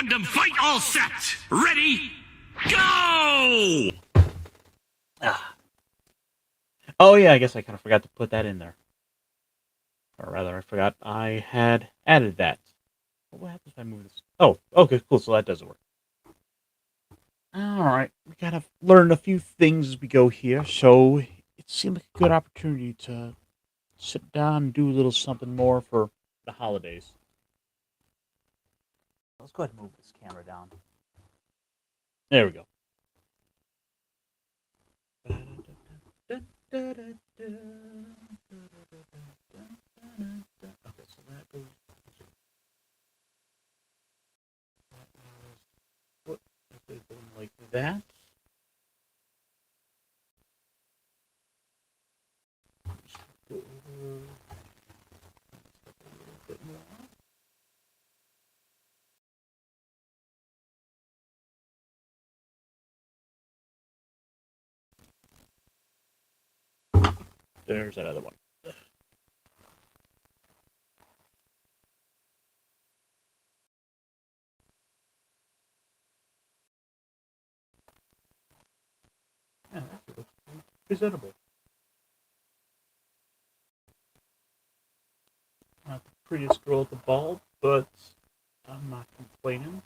Gundam fight all set! Ready, go! Oh yeah, I guess I kind of forgot to put that in there. Or rather, I forgot I had added that. What happens if I move this? Oh, okay, cool, so that doesn't work. Alright, we kind of learned a few things as we go here, so it seemed like a good opportunity to sit down and do a little something more for the holidays. Let's go ahead and move this camera down. There we go. Okay, so that goes. What is it going like that? Go over a little bit more. There's that other one. Yeah, that looks presentable. Not the prettiest girl at the ball, but I'm not complaining.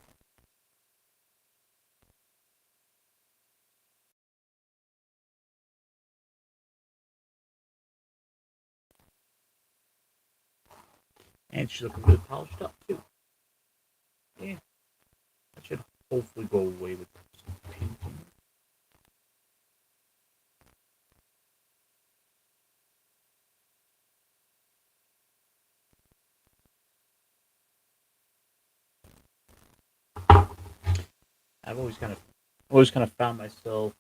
And she's looking really polished up, too. Yeah. That should hopefully go away with some painting. I've always kind of found myself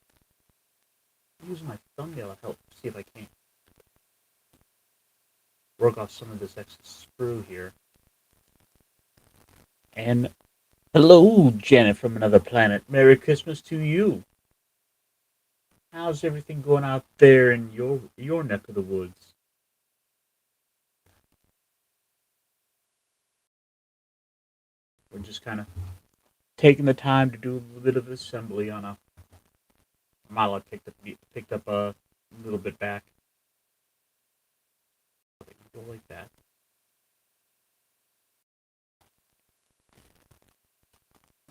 using my thumbnail to help see if I can't work off some of this excess sprue here. And hello, Janet from another planet. Merry Christmas to you. How's everything going out there in your neck of the woods? We're just kind of taking the time to do a little bit of assembly on a model I picked up a little bit back. Go like that.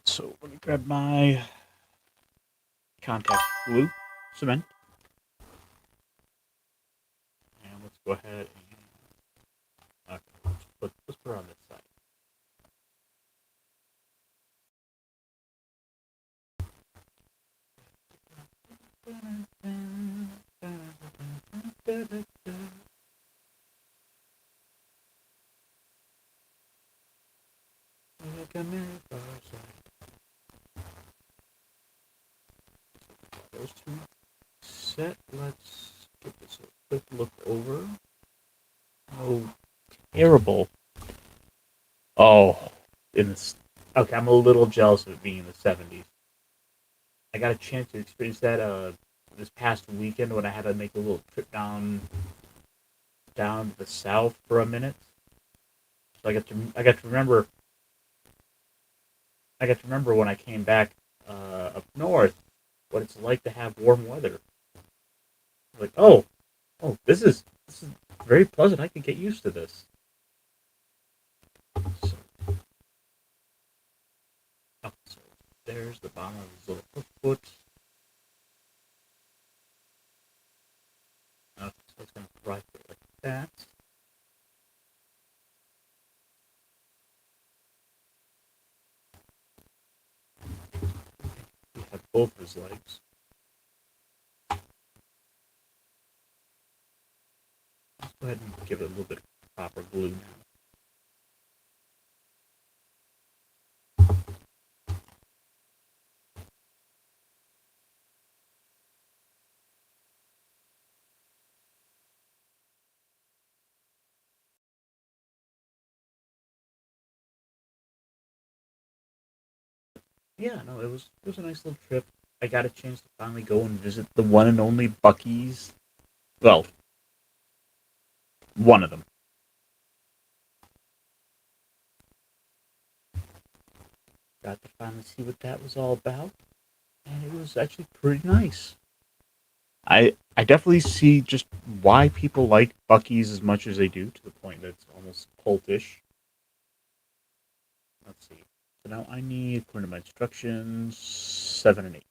So let me grab my contact glue, cement, and let's go ahead and let's put her on this side. Those two set. Let's give this a quick look over. Oh, terrible. Oh, in this. Okay, I'm a little jealous of it being in the 70s. I got a chance to experience that this past weekend when I had to make a little trip down to the south for a minute. So I got to remember when I came back up north what it's like to have warm weather. Like, oh, this is very pleasant. I can get used to this. So, so there's the bottom of his little foot. Okay, so it's going to right there like that. We have both his legs. Let's go ahead and give it a little bit of proper glue now. Yeah, no, it was a nice little trip. I got a chance to finally go and visit the one and only Buc-ee's. Well, one of them. got to finally see what that was all about, and it was actually pretty nice. I definitely see just why people like Buc-ee's as much as they do, to the point that it's almost cultish. Let's see. So now I need, according to my instructions, 7 and 8.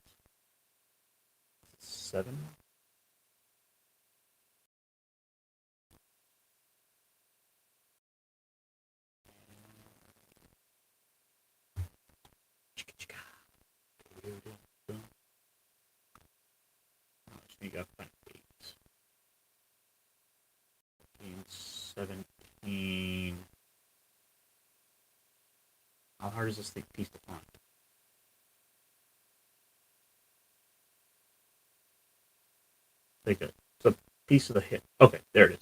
7. You got 8. 17. How hard is this thing piece to find? Take it. It's a piece of the hit. Okay, there it is.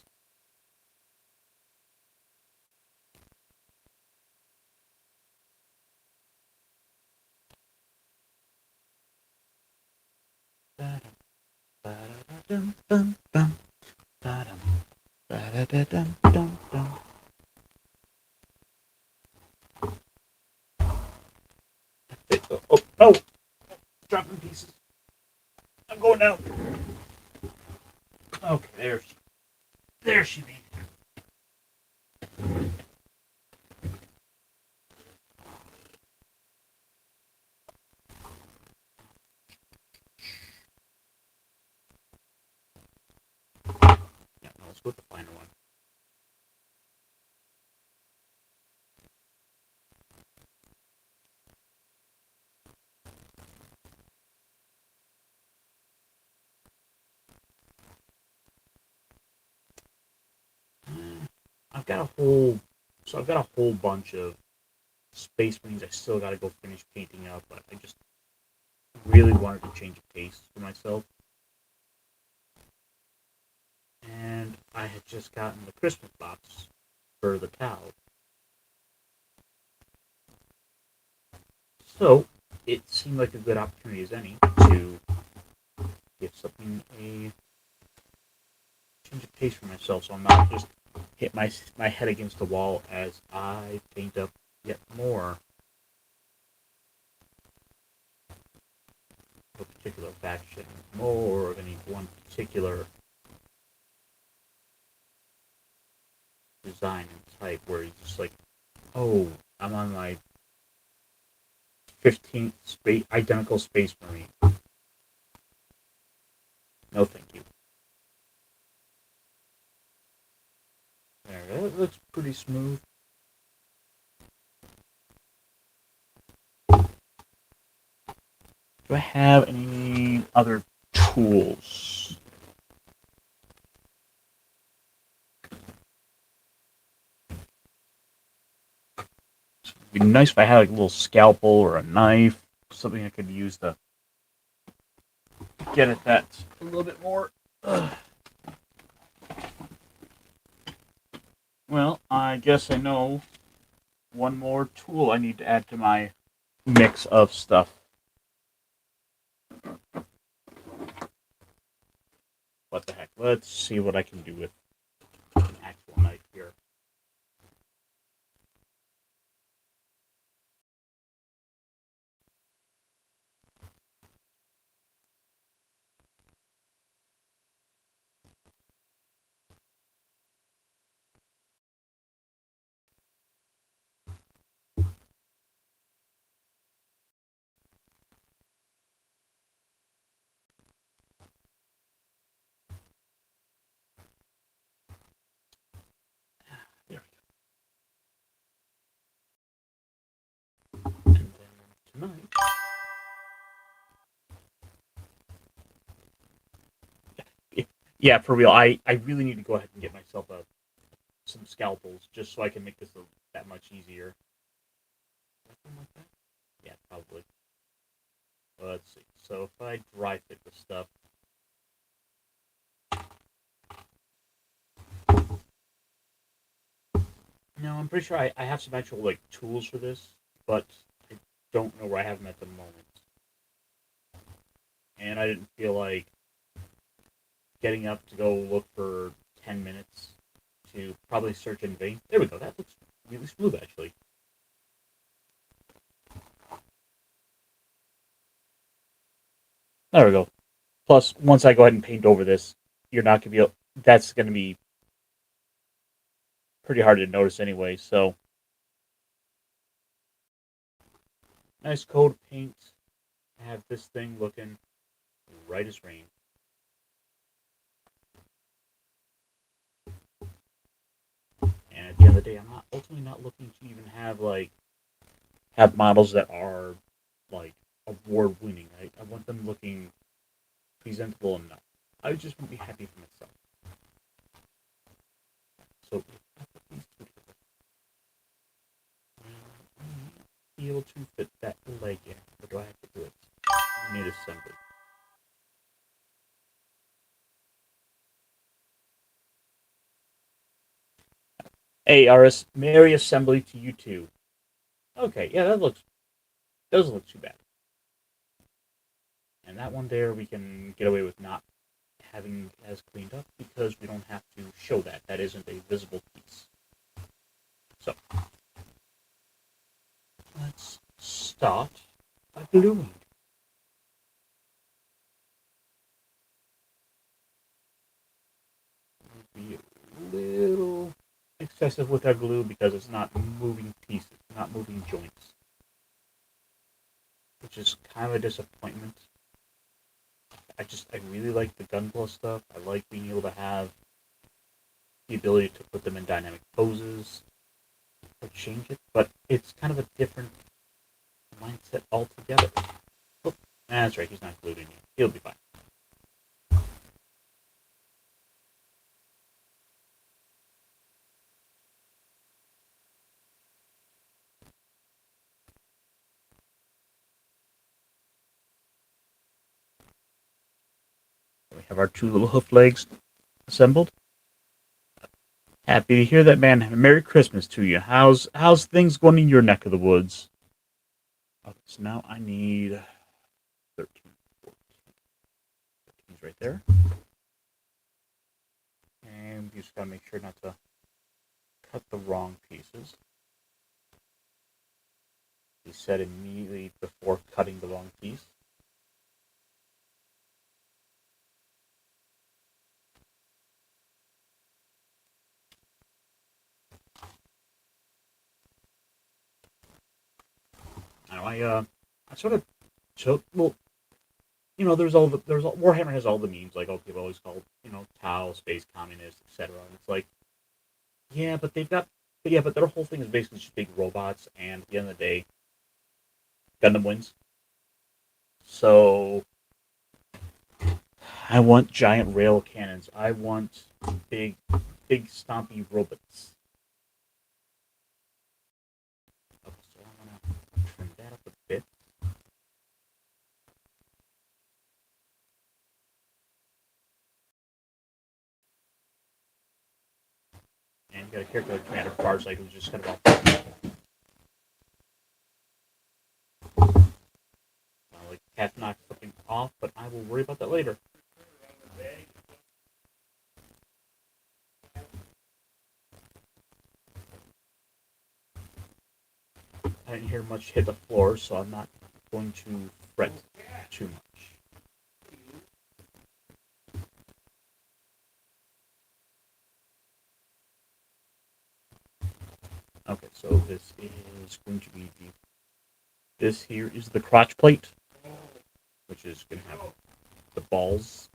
Oh, no! Dropping pieces. I'm going out. Okay, there she be. Yeah, no, let's go with the finer one. I've got a whole bunch of Space Marines I still got to go finish painting up, but I just really wanted to change a pace for myself. And I had just gotten the Christmas box for the towel. So it seemed like a good opportunity as any to give something a change of pace for myself, so I'm not just hit my head against the wall as I paint up yet more of a particular faction, more of any one particular design and type, where he's just like, oh, I'm on my 15th identical Space Marine. No, thank you. There, that looks pretty smooth. Do I have any other tools? It'd be nice if I had like a little scalpel or a knife, something I could use to get at that a little bit more. Ugh. Well, I guess I know one more tool I need to add to my mix of stuff. What the heck? Let's see what I can do with an actual knife here. There we go. And then tonight. Yeah, for real. I really need to go ahead and get myself some scalpels just so I can make this that much easier. Something like that? Yeah, probably. Let's see. So if I dry fit the stuff. No, I'm pretty sure I have some actual like tools for this, but I don't know where I have them at the moment. And I didn't feel like getting up to go look for 10 minutes to probably search in vain. There we go. That looks really smooth, actually. There we go. Plus, once I go ahead and paint over this, you're not gonna be able, that's gonna be pretty hard to notice anyway. So, nice coat of paint. Have this thing looking right as rain. And at the end of the day, I'm not ultimately not looking to even have models that are like award winning. I want them looking presentable enough. I just want to be happy for myself. So be able to fit that leg in. What do I have to do? It mid assembly. Hey, RS, Merry assembly to you too. Okay, yeah, that looks doesn't look too bad. And that one there we can get away with not having as cleaned up because we don't have to show that. That isn't a visible piece. So let's start by gluing. Be a little excessive with our glue because it's not moving pieces, not moving joints, which is kind of a disappointment. I really like the gun glow stuff. I like being able to have the ability to put them in dynamic poses or change it, but it's kind of a different mindset altogether. Oh, that's right, he's not glued in yet. He'll be fine. We have our two little hoof legs assembled. Happy to hear that, man. Merry Christmas to you. How's things going in your neck of the woods? Okay, so now I need 13, 14. 13's right there. And we just gotta make sure not to cut the wrong pieces. He said immediately before cutting the wrong piece. I sort of took, well, Warhammer has all the memes, like, oh, people always call, Tau, space communist, etc. And it's like, yeah, but their whole thing is basically just big robots, and at the end of the day, Gundam wins. So, I want giant rail cannons. I want big, big stompy robots. Okay, so I'm gonna trim that up a bit. And you got a character like Commander Farsight who's just kind of like half knock something off, but I will worry about that later. I didn't hear much hit the floor, so I'm not going to fret too much. Okay, so this is going to be this here is the crotch plate, which is going to have the balls.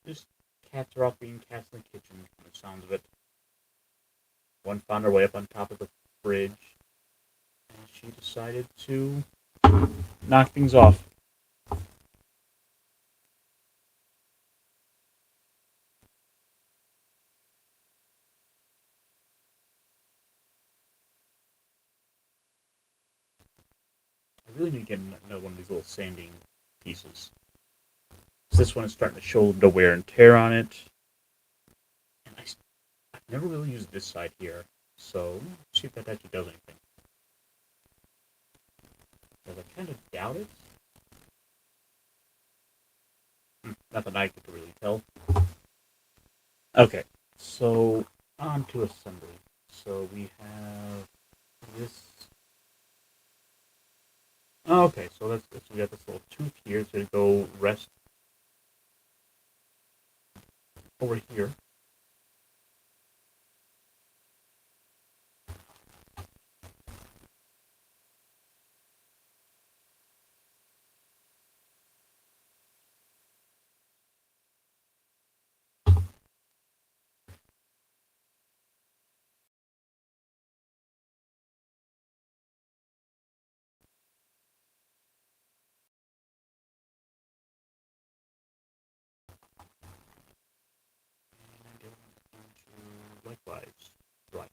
Just cats are off being cats in the kitchen, from the sounds of it. One found her way up on top of the fridge, and she decided to knock things off. I really need to get another one of these little sanding pieces. this one is starting to show the wear and tear on it. And I've never really used this side here, so let's see if that actually does anything. Because I kind of doubt it. Not that I could really tell. Okay, so on to assembly. So we have this. Okay, so we got this little tooth here to go rest over here. Likewise, right.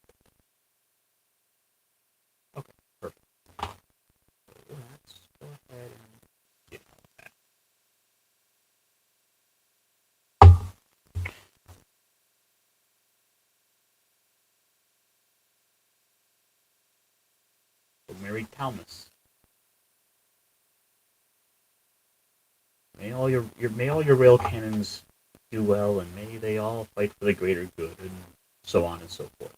Okay, perfect. So let's go ahead and get that. So Mary Talmus. May all your rail cannons do well, and may they all fight for the greater good, and so on and so forth.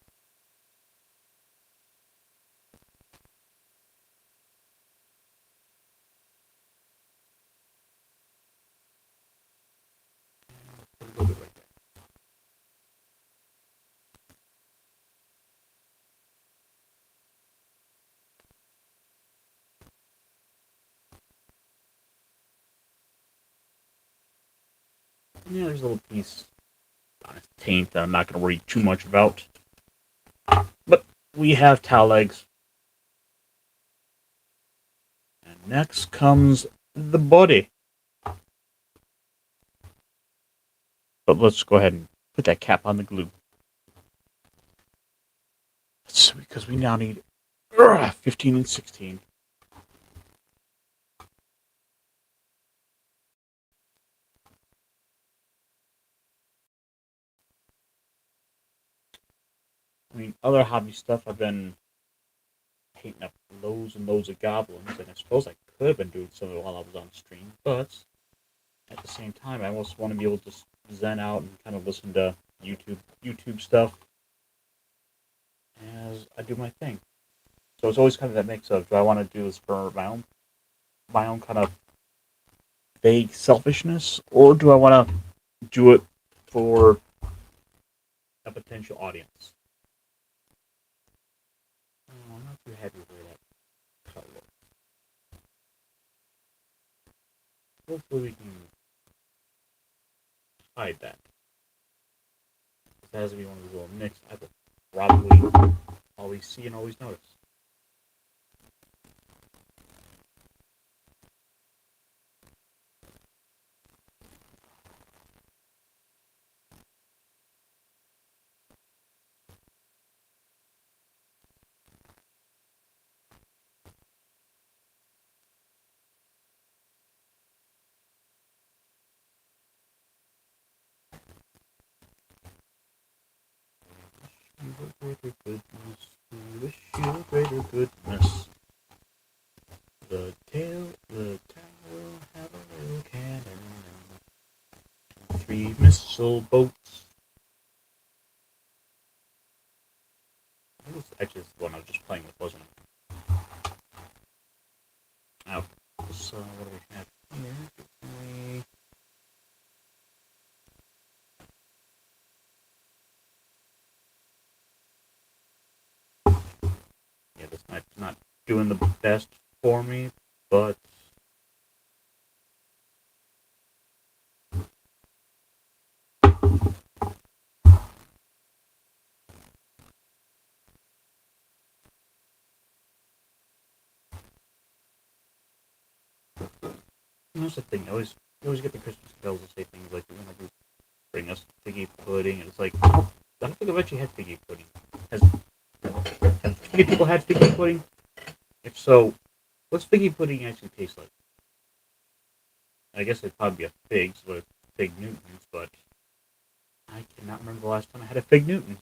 A little bit right there. Yeah, there's a little piece on its taint that I'm not going to worry too much about. But we have towel legs. And next comes the body. But let's go ahead and put that cap on the glue. Because we now need 15 and 16. I mean, other hobby stuff, I've been painting up loads and loads of goblins, and I suppose I could have been doing some of it while I was on stream, but at the same time, I almost want to be able to zen out and kind of listen to YouTube stuff as I do my thing. So it's always kind of that mix of, do I want to do this for my own kind of vague selfishness, or do I want to do it for a potential audience? Oh, I'm not too happy with that color. Hopefully we can hide that. If that has to be one of these little nicks, I will probably always see and always notice. Greater goodness, wish you a greater goodness. The tower have a little cannon and 3 missile boats. That was actually the one I was just playing with, wasn't it? Now, so what do we have here? Yeah, this night's not doing the best for me, but that's the thing. You always get the Christmas bells to say things like, "You're gonna bring us figgy pudding," and it's like, I don't think I've actually had figgy pudding. Have figgy people had figgy pudding? If so, what's figgy pudding actually taste like? I guess it'd probably be a figs with fig Newtons, but I cannot remember the last time I had a fig Newton.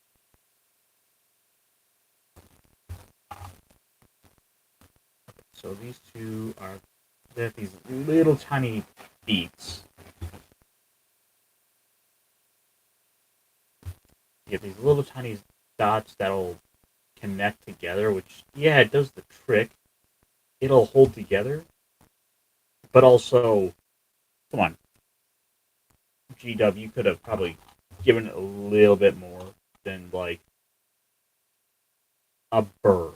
So these two are, they have these little tiny beads. You get these little tiny dots that'll connect together, which, yeah, it does the trick. It'll hold together, but also, come on, GW, you could have probably given it a little bit more than, like, a burr.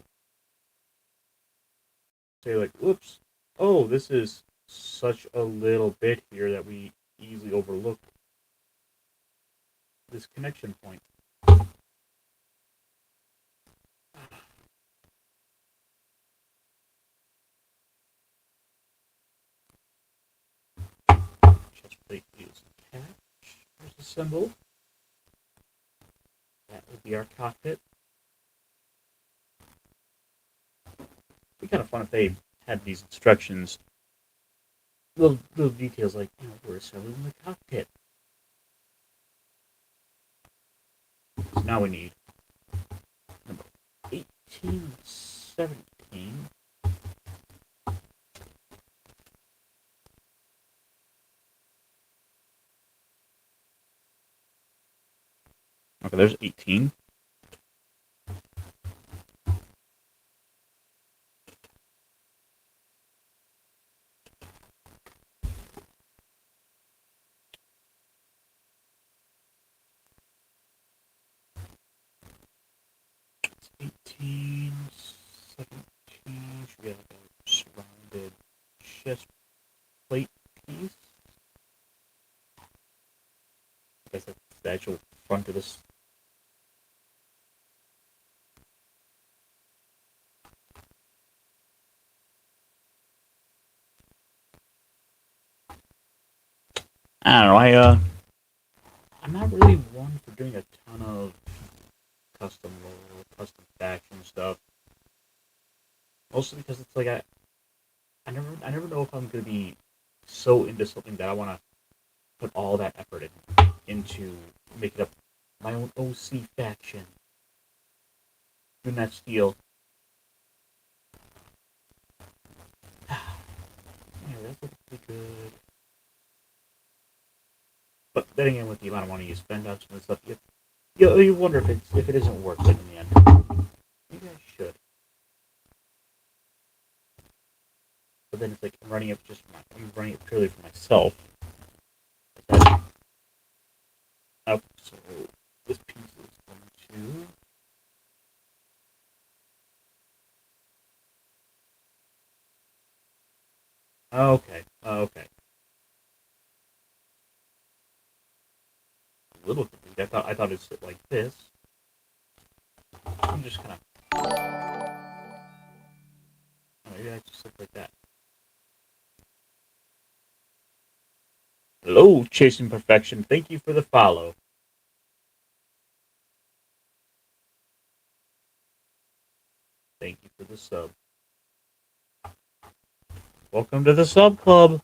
Say, like, oops, oh, this is such a little bit here that we easily overlook this connection point. Chest plate is attached. There's the symbol. That would be our cockpit. It'd be kind of fun if they had these instructions, little details like, you know, we're assembling the cockpit. So now we need number 18 and 17. Okay, there's 18. It's 18, 17. Should be like a surrounded chest plate piece. I guess that's the actual front of this. I don't know. I'm not really one for doing a ton of custom role, custom faction stuff. Mostly because it's like I never know if I'm gonna be so into something that I want to put all that effort into making up my own OC faction. Do not steal. Yeah, that's looking pretty good. But then again, with the amount of money you spend on some of this stuff, you wonder if it isn't worth it in the end. Maybe I should. But then it's like I'm running it I'm running it purely for myself. Up, so this piece is going to. Okay. A little confused. I thought it'd sit like this. I'm just kind of. Maybe I just look like that. Hello, Chasing Perfection. Thank you for the follow. Thank you for the sub. Welcome to the sub club.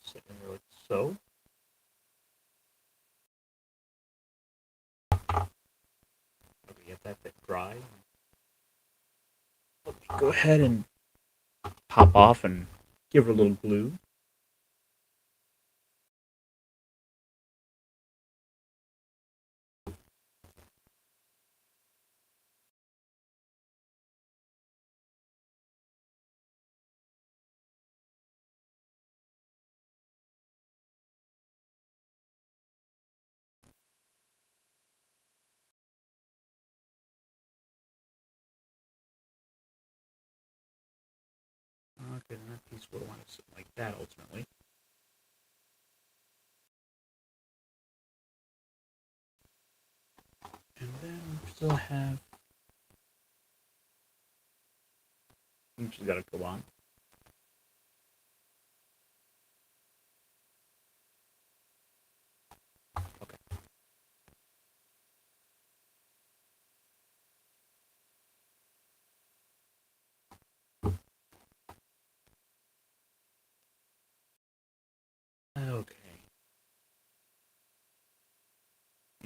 Sitting there like so. We get that bit dry. Let's go ahead and pop off and give her a little glue. Okay, then that piece will want to sit like that ultimately. And then we still have. She's got to go on.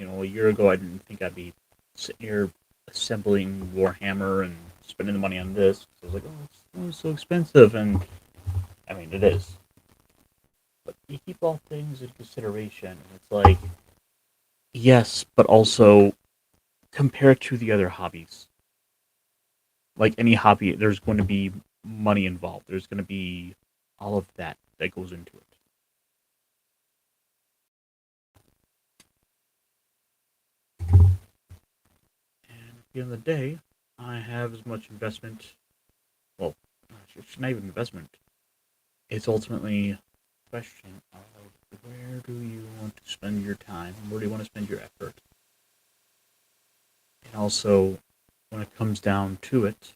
a year ago I didn't think I'd be sitting here assembling Warhammer and spending the money on this. I was like, it's so expensive, and I mean it is. But you keep all things in consideration. It's like, yes, but also compare it to the other hobbies. Like any hobby, there's going to be money involved. There's going to be all of that goes into it. And at the end of the day, I have as much investment. Well, it's not even investment. It's ultimately a question of where do you want to spend your time? Where do you want to spend your effort? And also, when it comes down to it,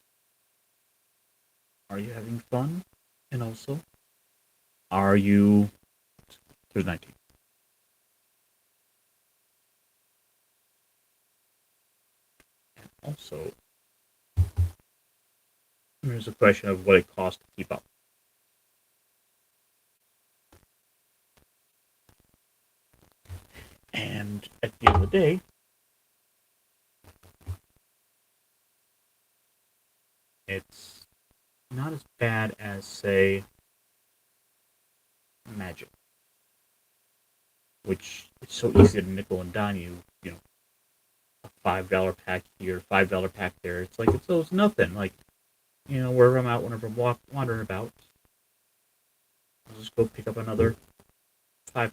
are you having fun? And also, are you... There's 19. And also, there's a question of what it costs to keep up. And at the end of the day, it's not as bad as, say, Magic, which it's so easy to nickel and dime you, a $5 pack here, $5 pack there. It's like, it's nothing. Like, wherever I'm out, whenever I'm wandering about, I'll just go pick up another pack.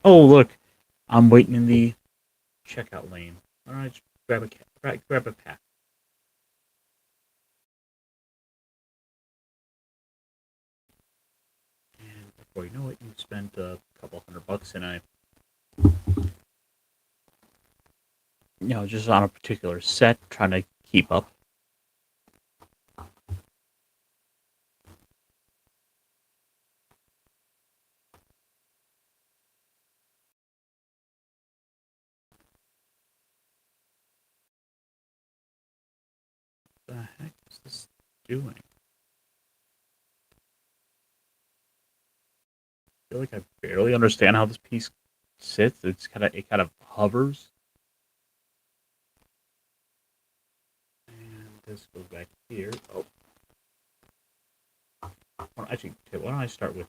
Oh, look, I'm waiting in the checkout lane. All right, just grab a pack. And before you know it, you've spent a couple $100 in just on a particular set, trying to keep up. What the heck is this doing? I feel like I barely understand how this piece sits. It kind of hovers. And this goes back here. Oh. Well, actually, okay, why don't I start with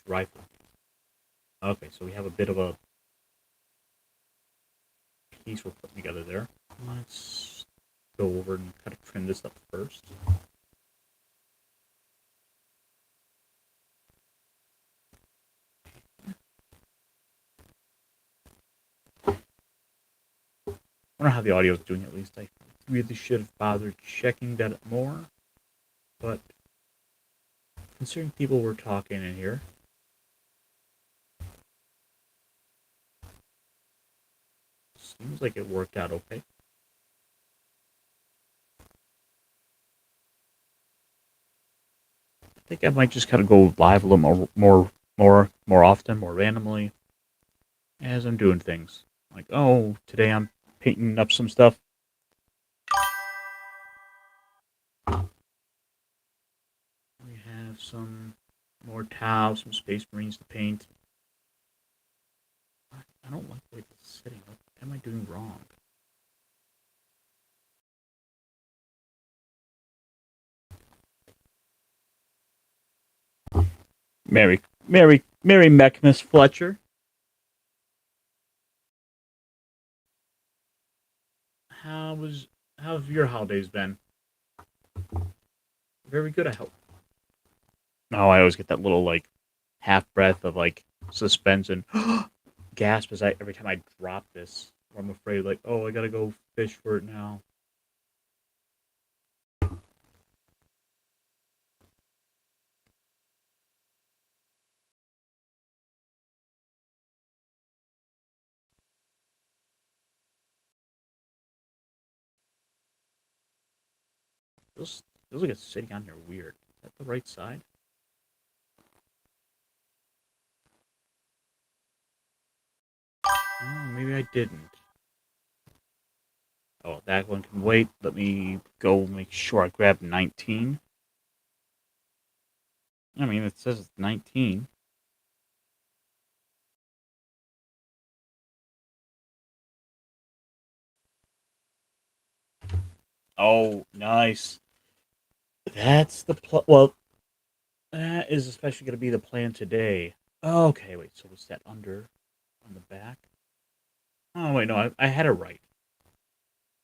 rifle? Okay, so we have a bit of a piece we're putting together there. Let's go over and kind of trim this up first. I wonder how the audio is doing, at least. I really should have bothered checking that more. But considering people were talking in here, seems like it worked out okay. I think I might just kind of go live a little more often, more randomly, as I'm doing things. Like, oh, today I'm painting up some stuff. We have some more Tau, some Space Marines to paint. I don't like the way this is sitting. What am I doing wrong? Mary Mechmas Fletcher. How have your holidays been? Very good, I hope. Oh, I always get that little like half breath of like suspense and gasp every time I drop this. I'm afraid like, oh, I gotta go fish for it now. Feels like it's sitting on here weird. Is that the right side? Oh, maybe I didn't. Oh, that one can wait. Let me go make sure I grab 19. I mean, it says it's 19. Oh, nice. That's the well. That is especially going to be the plan today. Okay, wait. So was that under on the back? Oh wait, no, I had it right.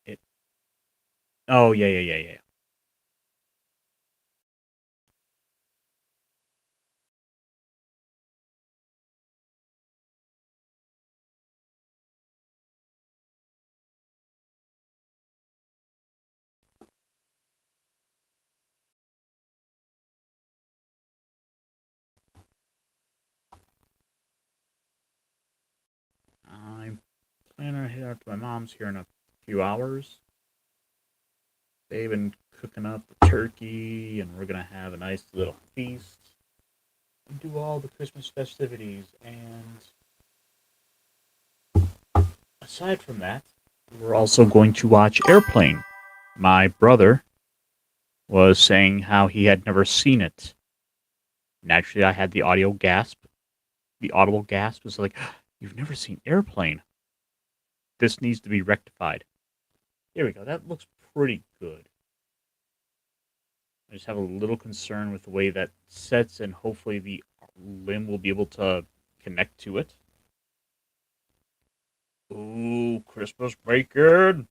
It. Oh yeah, yeah, yeah, yeah. I'm planning to head out to my mom's here in a few hours. They've been cooking up the turkey, and we're gonna have a nice little feast and do all the Christmas festivities. And aside from that, we're also going to watch Airplane. My brother was saying how he had never seen it. Naturally, I had the audio gasp. The audible gasp was like, "You've never seen Airplane? This needs to be rectified." Here we go. That looks pretty good. I just have a little concern with the way that sets, and hopefully the limb will be able to connect to it. Ooh, Christmas bacon!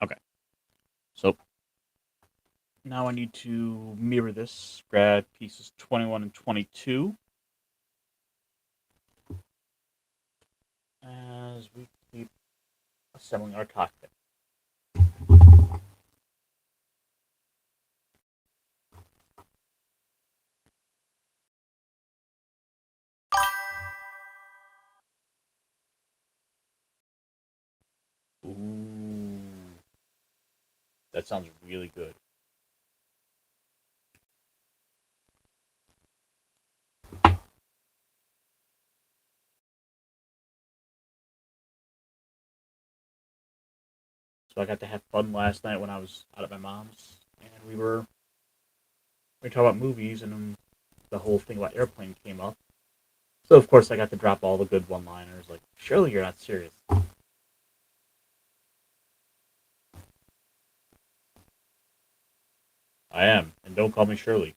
Okay, so now I need to mirror this, grab pieces 21 and 22 as we keep assembling our cockpit. Ooh, that sounds really good. So I got to have fun last night when I was out at my mom's, and we talked about movies, and the whole thing about Airplane came up. So of course I got to drop all the good one-liners, like surely you're not serious. I am, and don't call me Shirley.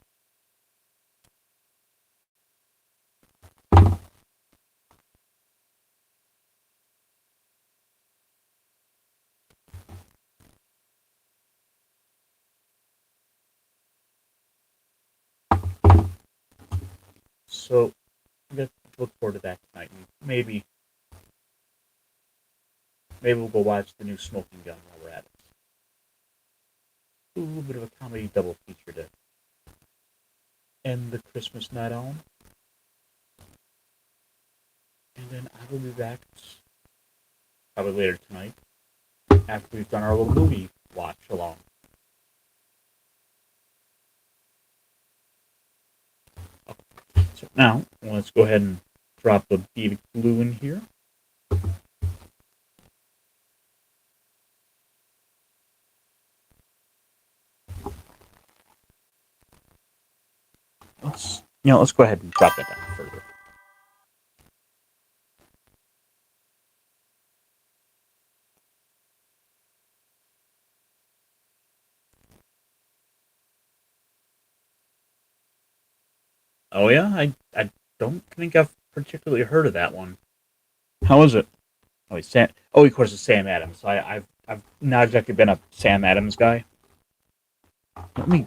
So I'm gonna look forward to that tonight. And maybe we'll go watch the new Smoking Gun while we're at it. Do a little bit of a comedy double feature to end the Christmas night on, and then I will be back probably later tonight after we've done our little movie watch along. So now let's go ahead and drop the bead of glue in here. Let's go ahead and drop that down further. Oh yeah, I don't think I've particularly heard of that one. How is it? Oh, he's Sam. Oh, of course, it's Sam Adams. I've not exactly been a Sam Adams guy. Let me.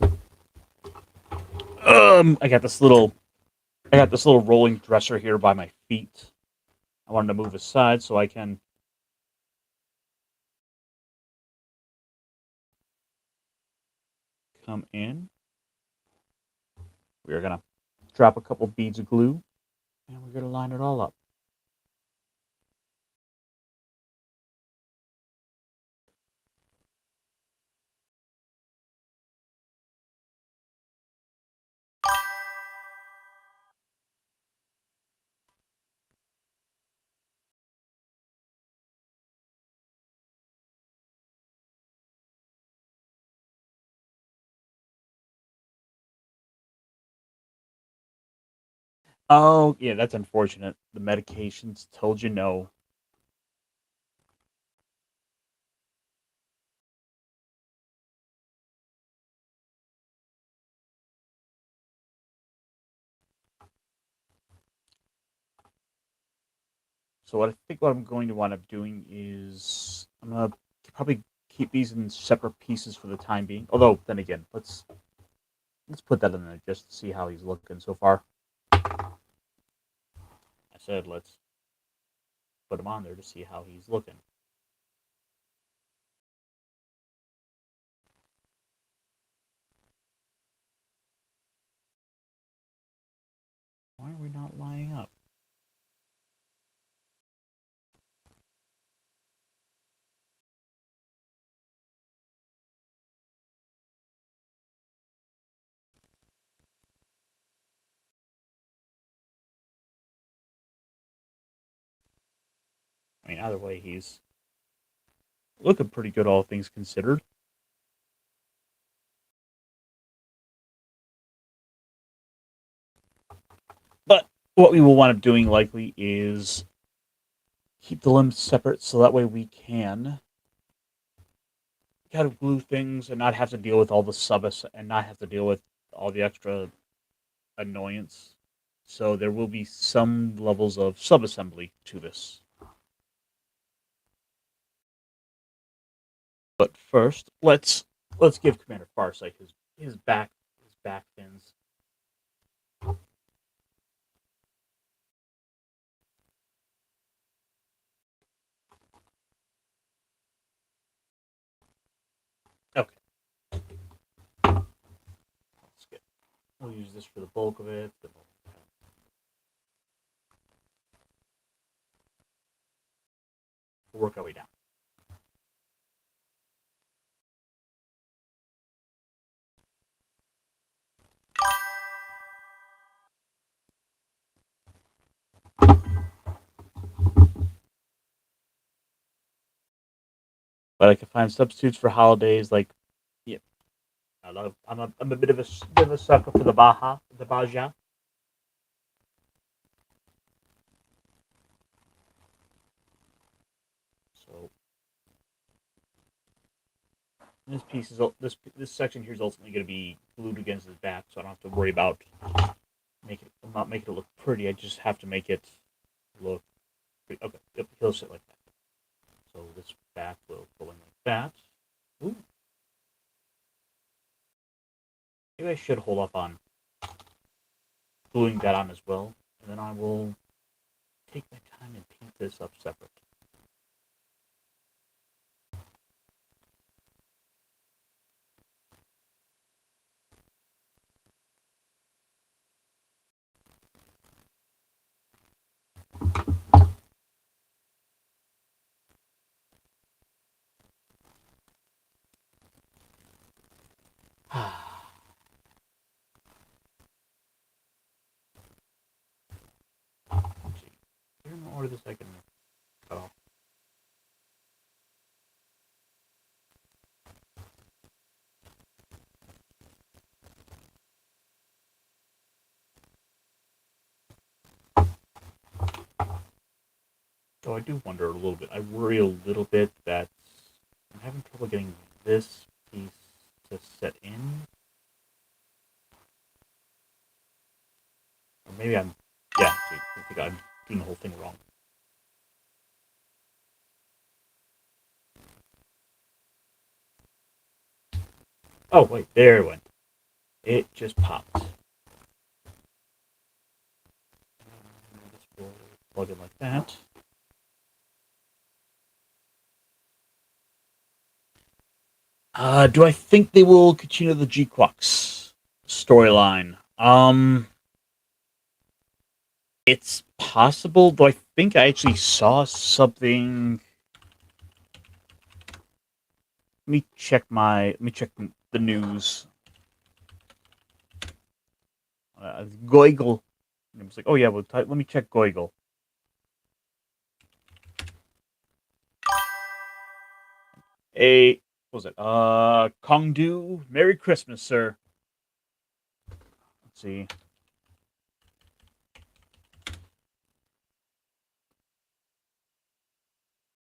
I got this little rolling dresser here by my feet. I wanted to move aside so I can come in. We're gonna drop a couple beads of glue, and we're gonna line it all up. Oh, yeah, that's unfortunate. The medications told you no. So what I think what I'm going to wind up doing is I'm gonna probably keep these in separate pieces for the time being. Although then again, let's put that in there just to see how he's looking so far. I said let's put him on there to see how he's looking. Why are we not lining up? I mean, either way, he's looking pretty good, all things considered. But what we will wind up doing likely is keep the limbs separate so that way we can kind of glue things and not have to deal with all the and not have to deal with all the extra annoyance. So there will be some levels of subassembly to this. But first, let's give Commander Farsight his back fins. Okay, let's get. We'll use this for the bulk of it. Then we'll work our way down. But I can find substitutes for holidays like yeah. I'm a bit of a sucker for the Baja. So this section here is ultimately going to be glued against his back, so I don't have to worry about I'm not making it look pretty. I just have to make it look pretty. Okay, yep, he'll sit like that. So this back will go in like that. Ooh, maybe I should hold off on gluing that on as well, and then I will take my time and paint this up separate. Let's see. Is there more of this I can cut off? So I do wonder a little bit. I worry a little bit that I'm having trouble getting this piece to set in. Or maybe yeah, see, I think I'm doing the whole thing wrong. Oh, wait, there it went. It just popped. Plug it like that. Do I think they will continue the G-Quox storyline? It's possible. Though I think I actually saw something. Let me check the news. Goigle. And it was like, oh yeah, let me check Goigle. What was it? Kongdu, Merry Christmas, sir. Let's see.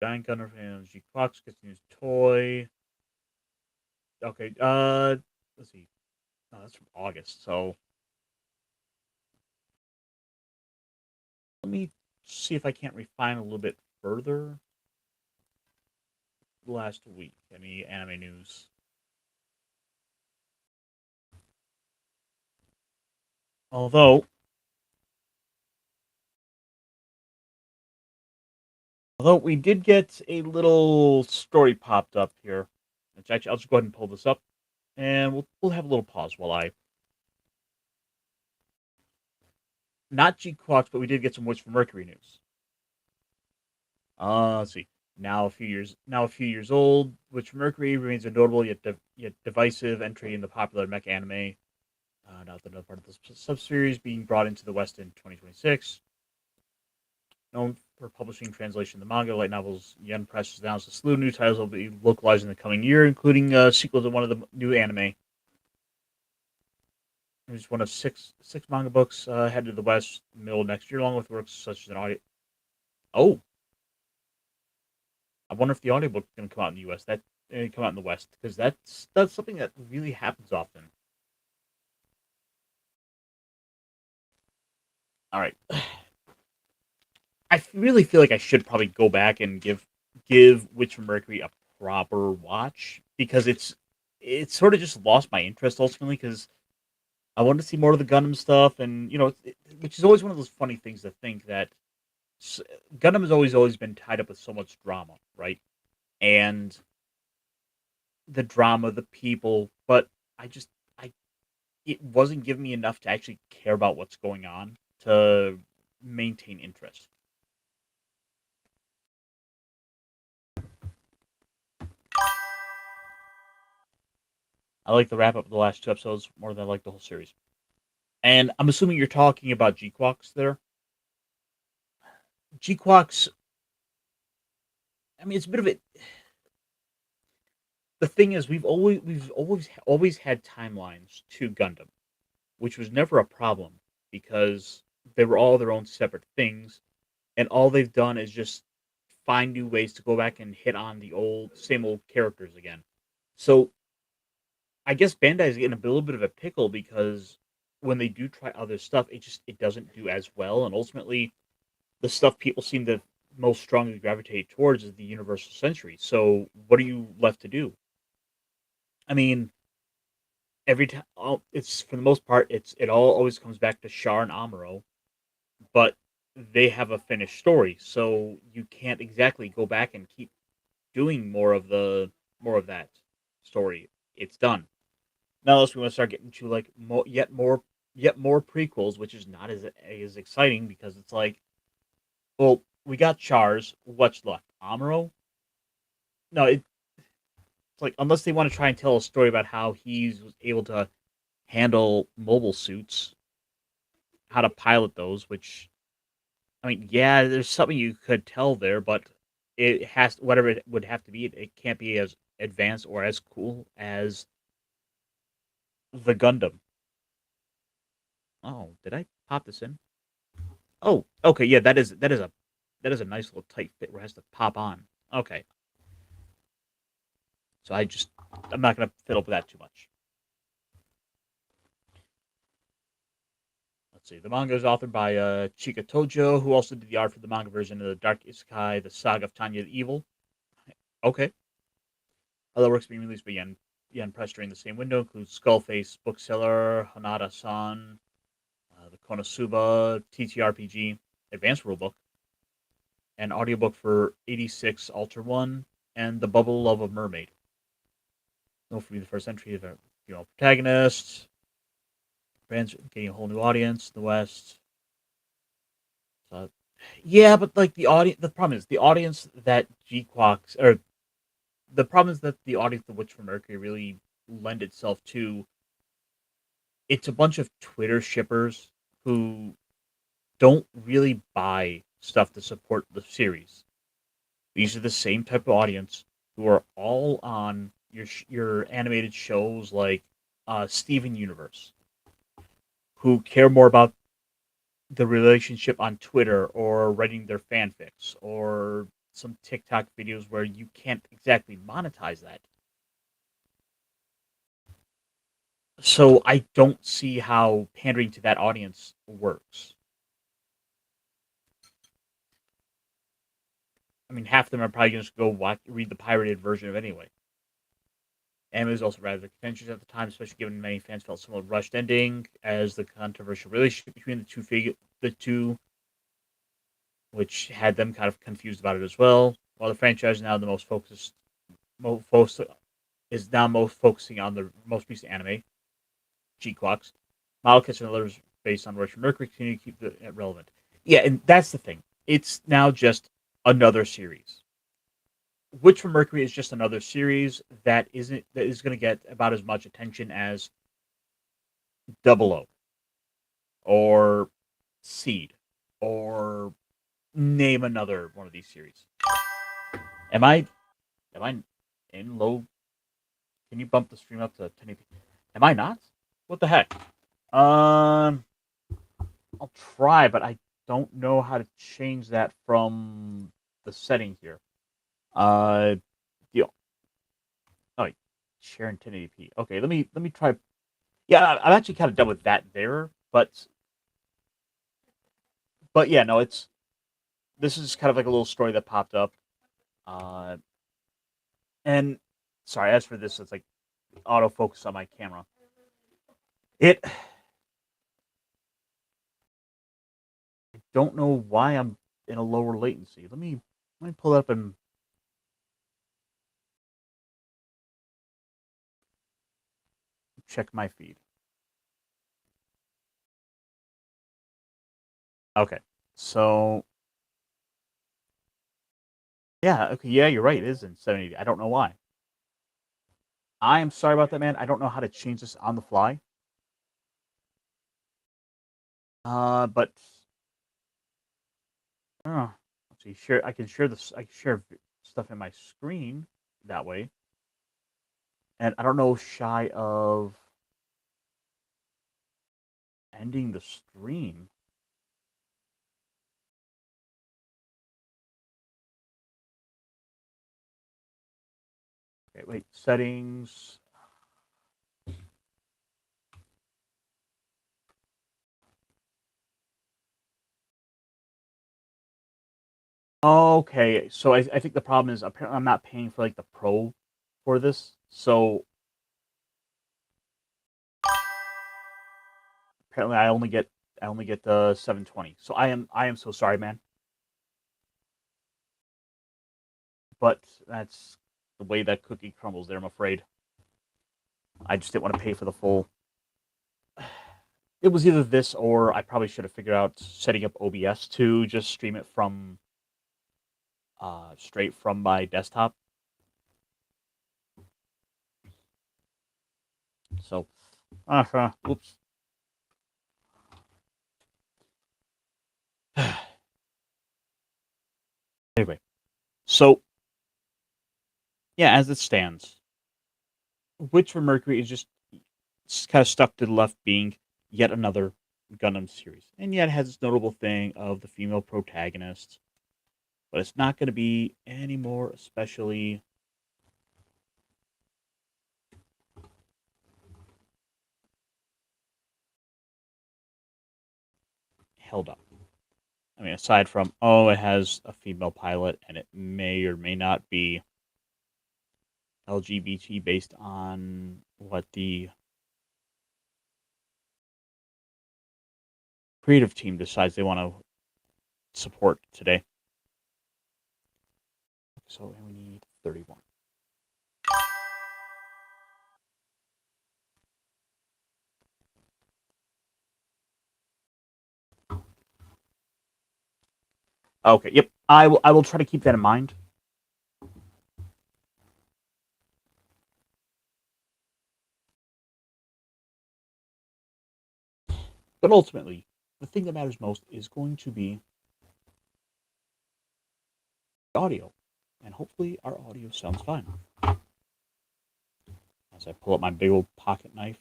Giant Gunner fans. G Fox gets a new toy. Okay, let's see. Oh, that's from August. So let me see if I can't refine a little bit further. Last week, any anime news? Although, although we did get a little story popped up here. Which actually, I'll just go ahead and pull this up, and we'll have a little pause while I not G Clocks, but we did get some Witch from Mercury news. Let's see. Now a few years old, Witch from Mercury remains a notable yet divisive entry in the popular mech anime. Now that another part of the subseries being brought into the West in 2026. Known for publishing translation of the manga, light novels, Yen Press has announced a slew of new titles will be localized in the coming year, including sequels to one of the new anime. There's one of six manga books headed to the West middle of next year, along with works such as an audio. Oh, I wonder if the audiobook is going to come out in the U.S. That come out in the West, because that's something that really happens often. All right, I really feel like I should probably go back and give Witch from Mercury a proper watch, because it's sort of just lost my interest ultimately, because I wanted to see more of the Gundam stuff, and which is always one of those funny things to think that s- Gundam has always been tied up with so much drama, right? And the drama, the people, but I just I it wasn't giving me enough to actually care about what's going on to maintain interest. I like the wrap up of the last two episodes more than I like the whole series. And I'm assuming you're talking about G-Quox there. G-Quox, I mean, it's a bit of it. The thing is, we've always had timelines to Gundam, which was never a problem because they were all their own separate things, and all they've done is just find new ways to go back and hit on the same old characters again. So I guess Bandai is getting a little bit of a pickle because when they do try other stuff, it doesn't do as well, and ultimately the stuff people seem to most strongly gravitate towards is the Universal Century. So what are you left to do? I mean, every time it's for the most part it all always comes back to Char and Amuro, but they have a finished story, so you can't exactly go back and keep doing more of that story. It's done. Now, unless we want to start getting to like yet more prequels, which is not as exciting because it's like, well, we got Char's. What's left? Amuro? No, it's like unless they want to try and tell a story about how he was able to handle mobile suits, how to pilot those. Which I mean, yeah, there's something you could tell there, but it has whatever it would have to be. It can't be as advanced or as cool as the Gundam. Oh, did I pop this in? Oh, okay, yeah, that is a nice little tight fit where it has to pop on. Okay, so I'm not gonna fiddle with that too much. Let's see. The manga is authored by Chika Tojo, who also did the art for the manga version of the Dark Isekai, The Saga of Tanya the Evil. Okay. Other works being released by Yen Press during the same window include Skullface, Bookseller, Hanada-san, the Konosuba, TTRPG, Advanced Rulebook, an audiobook for 86 Alter 1, and The Bubble Love of Mermaid. Known for being the first entry of a female protagonist. Brands getting a whole new audience in the West. So, yeah, but like the problem is the audience that G-Quox, or the problem is that the audience of Witch from Mercury really lend itself to, it's a bunch of Twitter shippers who don't really buy stuff to support the series. These are the same type of audience who are all on your animated shows like Steven Universe, who care more about the relationship on Twitter or writing their fanfics or some TikTok videos where you can't exactly monetize that. So I don't see how pandering to that audience works. I mean, half of them are probably going to go read the pirated version of it anyway. Anime was also rather contentious at the time, especially given many fans felt somewhat rushed ending, as the controversial relationship between the two, which had them kind of confused about it as well. While the franchise is now the most focused, is now most focusing on the most recent anime, G-Clocks. Model kits and others based on Russian Mercury continue to keep it relevant. Yeah, and that's the thing. It's now just another series. Witch from Mercury is just another series that is going to get about as much attention as Double O or Seed or name another one of these series. Am I in low? Can you bump the stream up to 1080p? Am I not? What the heck? I'll try, but I don't know how to change that from the setting here. Deal. Oh, share in 1080p. Okay, let me try. Yeah, I'm actually kind of done with that there, but yeah, no, this is kind of like a little story that popped up. Uh, and sorry, as for this, it's like autofocus on my camera. I don't know why I'm in a lower latency. Let me pull it up and check my feed. Okay, so yeah, okay, yeah, you're right. It is in 780. I don't know why. I am sorry about that, man. I don't know how to change this on the fly. But let's see. Share. I can share this. I can share stuff in my screen that way. And I don't know, shy of ending the stream. Okay, wait. Settings. Okay, so I think the problem is apparently I'm not paying for like the pro for this, so apparently I only get the 720. So I am so sorry, man. But that's the way that cookie crumbles there, I'm afraid. I just didn't want to pay for the full. It was either this or I probably should have figured out setting up OBS to just stream it from straight from my desktop. So, oops. Anyway, so yeah, as it stands, Witch for Mercury is just kind of stuck to the left being yet another Gundam series, and yet it has this notable thing of the female protagonist, but it's not going to be any more especially held up. I mean, aside from, it has a female pilot and it may or may not be LGBT based on what the creative team decides they want to support today. So we need 31. Okay, yep. I will try to keep that in mind. But ultimately, the thing that matters most is going to be audio. And hopefully our audio sounds fine. As I pull up my big old pocket knife.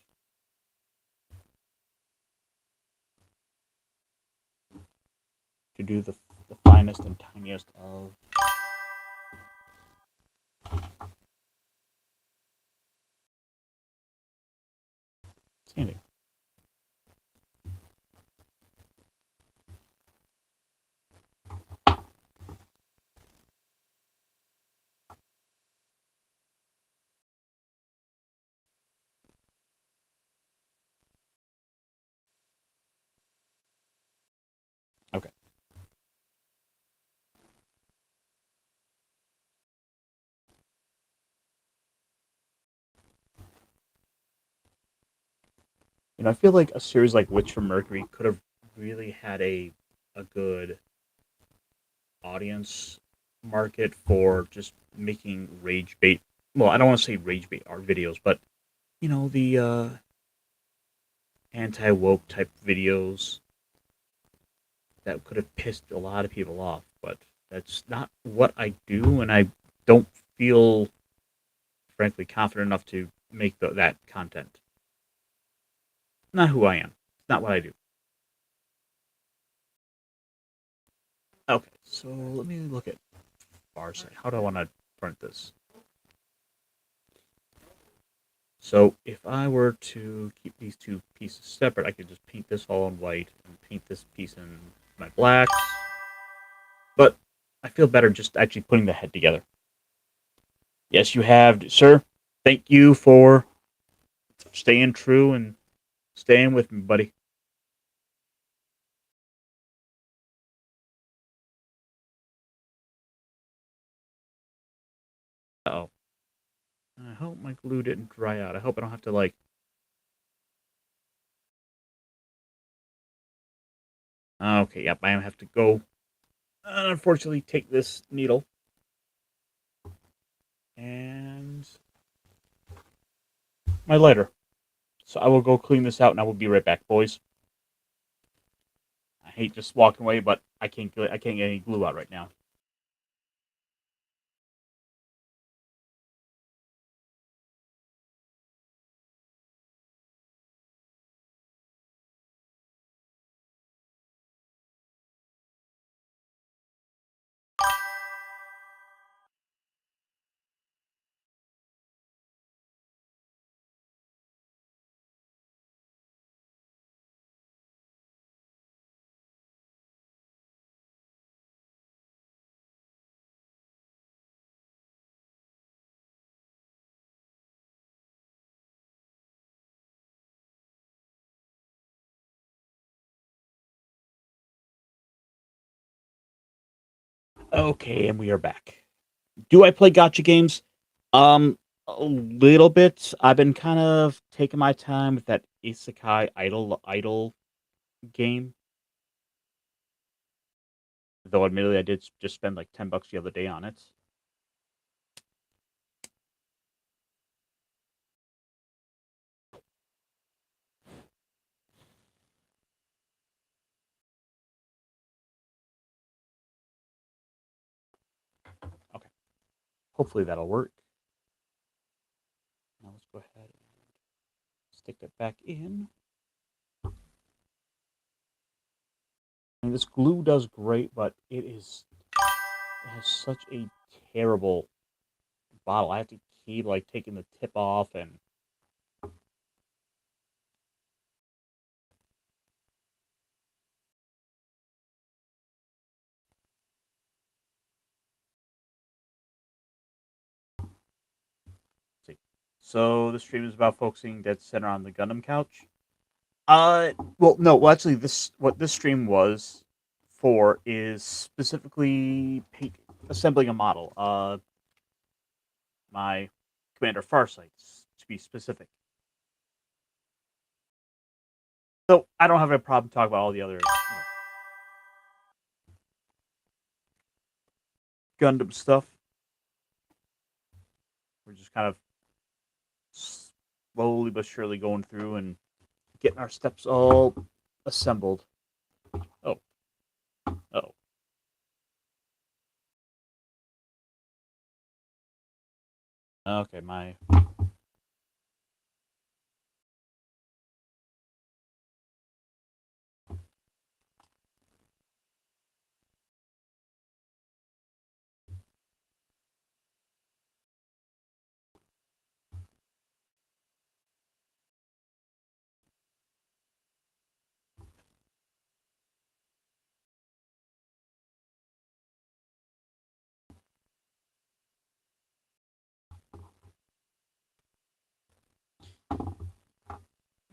To do the finest and tiniest of Standing. Okay. I feel like a series like Witch from Mercury could have really had a good audience market for just making rage bait. Well, I don't want to say rage bait art videos, but the anti woke type videos that could have pissed a lot of people off. But that's not what I do, and I don't feel, frankly, confident enough to make that content. Not who I am. It's not what I do. Okay, so let me look at Farsight. How do I want to print this? So if I were to keep these two pieces separate, I could just paint this all in white and paint this piece in my blacks. But I feel better just actually putting the head together. Yes, you have, sir. Thank you for staying true and staying with me, buddy. Uh-oh. I hope my glue didn't dry out. I hope I don't have to, like... Okay, yep, I have to go, unfortunately, take this needle and my lighter. So I will go clean this out, and I will be right back, boys. I hate just walking away, but I can't get any glue out right now. Okay, and we are back. Do I play gotcha games? Um, a little bit. I've been kind of taking my time with that Isekai Idol game. Though admittedly, I did just spend like $10 the other day on it. Okay, hopefully that'll work. Now let's go ahead and stick that back in. And this glue does great, but it has such a terrible bottle. I have to keep like taking the tip off and see. So the stream is about focusing dead center on the Gundam couch. Well, no. Well, actually, what this stream was for is specifically assembling a model. My Commander Farsight, to be specific. So I don't have a problem talking about all the other Gundam stuff. We're just kind of slowly but surely going through and getting our steps all assembled. Oh, oh. Okay, my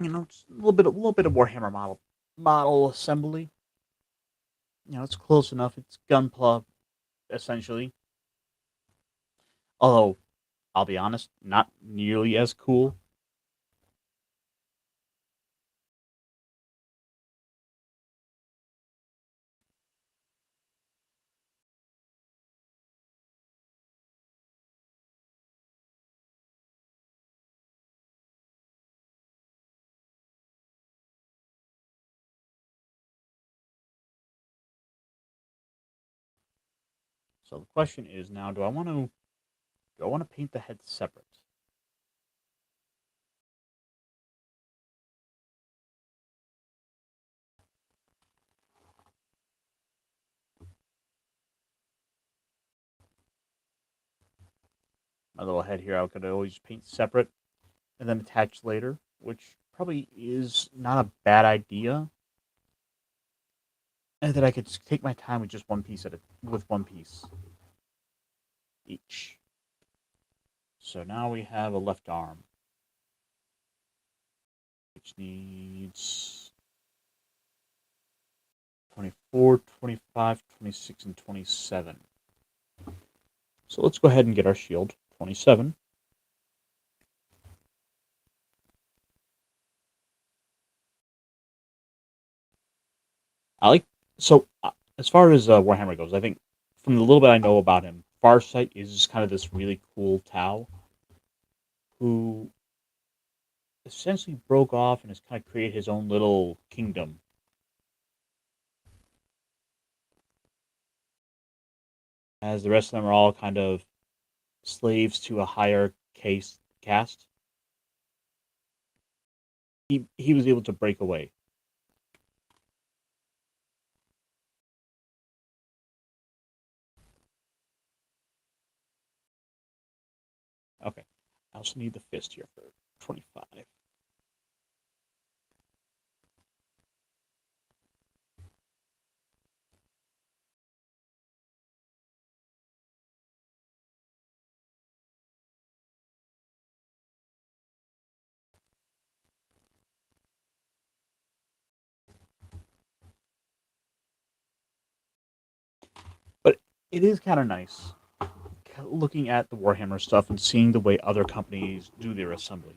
It's a little bit of Warhammer model assembly. It's close enough. It's Gunpla essentially. Although I'll be honest, not nearly as cool. So the question is now: do I want to paint the head separate? My little head here, I could always paint separate and then attach later, which probably is not a bad idea. And that I could just take my time with just one piece each. So now we have a left arm, which needs 24, 25, 26, and 27. So let's go ahead and get our shield. 27. I like so as far as Warhammer goes, I think from the little bit I know about him, Farsight is just kind of this really cool Tau who essentially broke off and has kind of created his own little kingdom. As the rest of them are all kind of slaves to a higher caste, he was able to break away. Okay. I also need the fist here for 25. But it is kind of nice looking at the Warhammer stuff and seeing the way other companies do their assembly.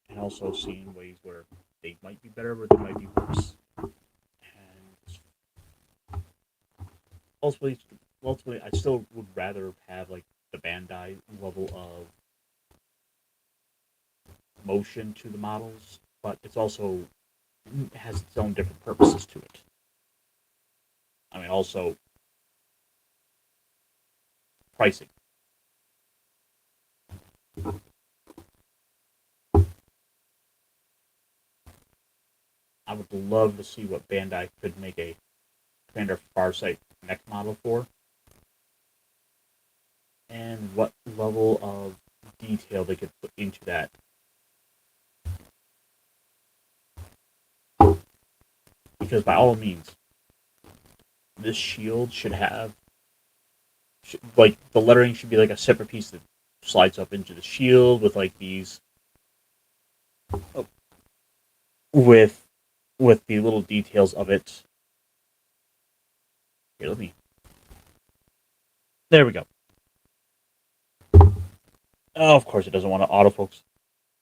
And also seeing ways where they might be better, where they might be worse. And ultimately, I still would rather have like the Bandai level of motion to the models, but it's also has its own different purposes to it. I mean, also pricing. I would love to see what Bandai could make a Commander Farsight mech model for, and what level of detail they could put into that. Because by all means, this shield should have like the lettering should be like a separate piece that slides up into the shield with like these with with the little details of it. Here, let me. There we go. Oh, of course, it doesn't want to autofocus.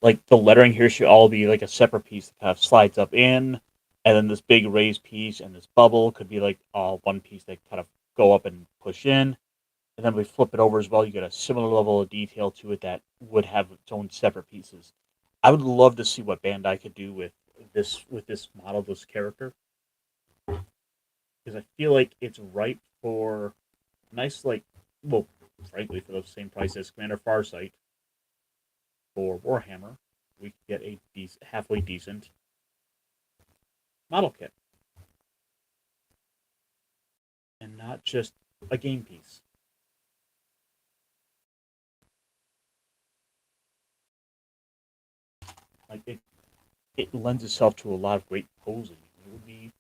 Like the lettering here should all be like a separate piece that kind of slides up in, and then this big raised piece and this bubble could be like all one piece that kind of go up and push in. And then we flip it over as well. You get a similar level of detail to it that would have its own separate pieces. I would love to see what Bandai could do with this model, this character, because I feel like it's ripe for nice, like, well, frankly, for the same price as Commander Farsight for Warhammer, we could get a halfway decent model kit, and not just a game piece. Like it lends itself to a lot of great posing. It would be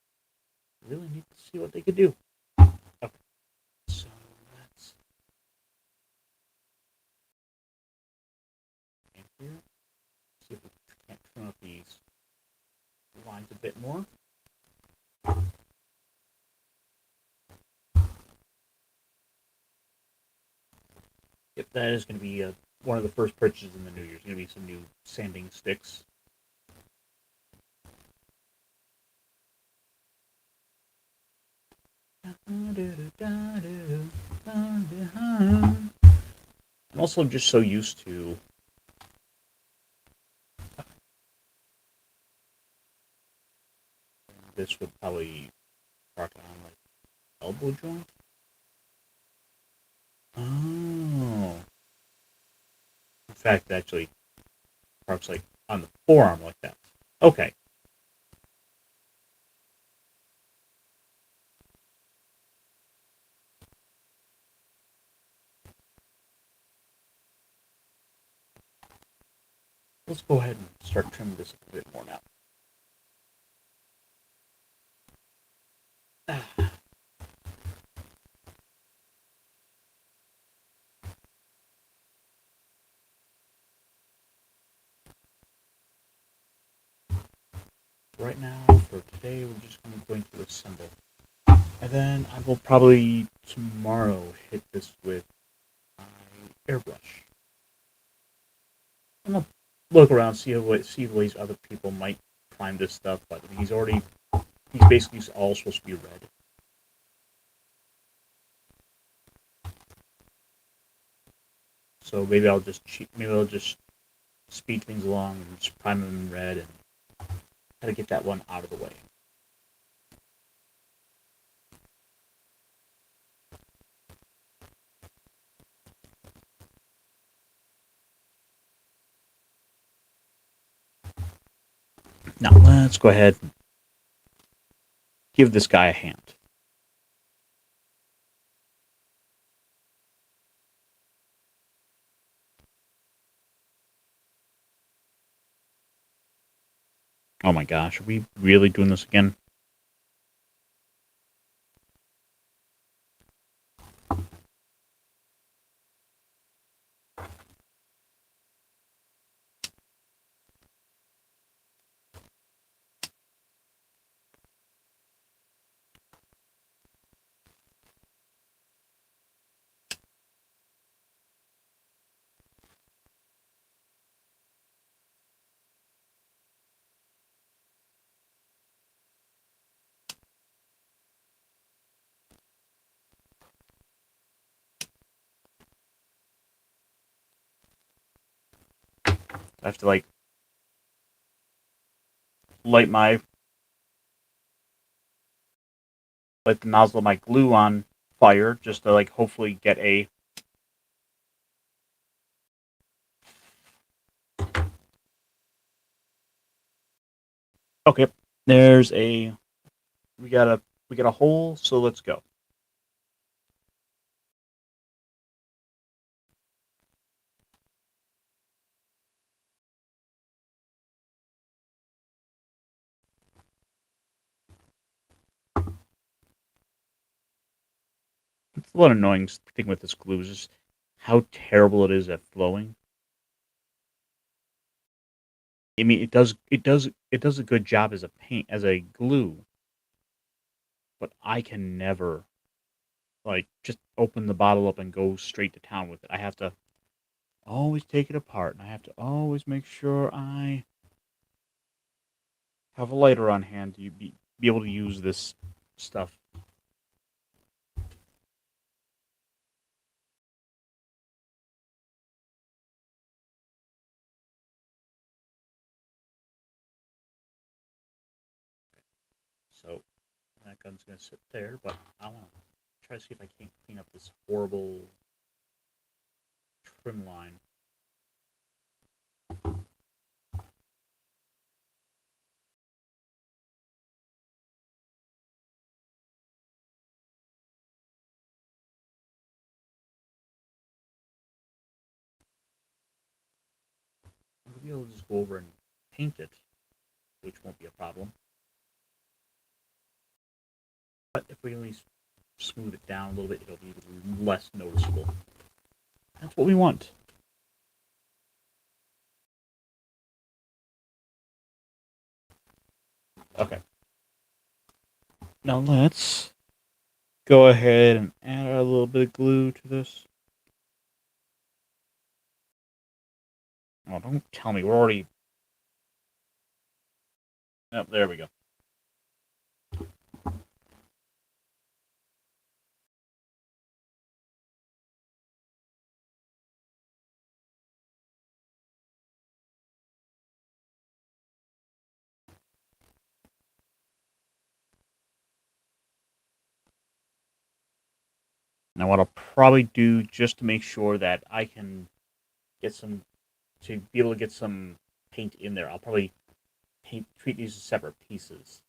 really neat to see what they could do. Okay, so let's in here see if we can't turn up these a bit more. Yep, that is going to be one of the first purchases in the new year. It's going to be some new sanding sticks. I'm also just so used to this would probably rock on like elbow joint. Oh. In fact, actually, perhaps like on the forearm like that. Okay. Let's go ahead and start trimming this a bit more now. Right now, for today, we're just going to assemble. And then I will probably tomorrow hit this with my airbrush. I'm gonna look around, see ways other people might climb this stuff, but he's basically all supposed to be red. So maybe I'll just speed things along and just prime them in red and try to get that one out of the way. Now let's go ahead and give this guy a hand. Oh my gosh, are we really doing this again? I have to like light the nozzle of my glue on fire just to like hopefully get a okay. There's we got a hole, so let's go. It's a lot annoying thing with this glue is just how terrible it is at flowing. I mean, it does a good job as a glue, but I can never like just open the bottle up and go straight to town with it. I have to always take it apart, and I have to always make sure I have a lighter on hand to be able to use this stuff. So that gun's gonna sit there, but I want to try to see if I can't clean up this horrible trim line. We'll be able to just go over and paint it, which won't be a problem. But if we at least smooth it down a little bit, it'll be less noticeable. That's what we want. Okay. Now let's go ahead and add a little bit of glue to this. Oh, don't tell me we're already. Oh, there we go. Now, what I'll probably do just to make sure that I can get some, to be able to get some paint in there, I'll probably treat these as separate pieces.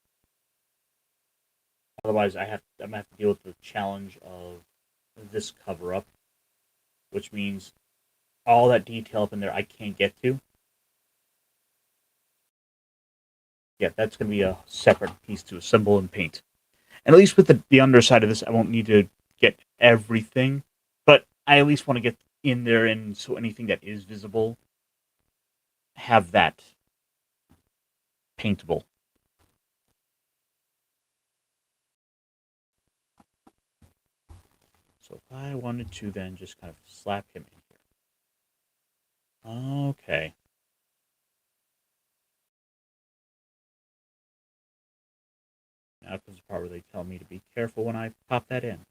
Otherwise, I'm gonna have to deal with the challenge of this cover up, which means all that detail up in there I can't get to. Yeah, that's gonna be a separate piece to assemble and paint. And at least with the underside of this, I won't need to get everything, but I at least want to get in there, and so anything that is visible, have that paintable. So if I wanted to then just kind of slap him in here. Okay. Now comes the part where they tell me to be careful when I pop that in.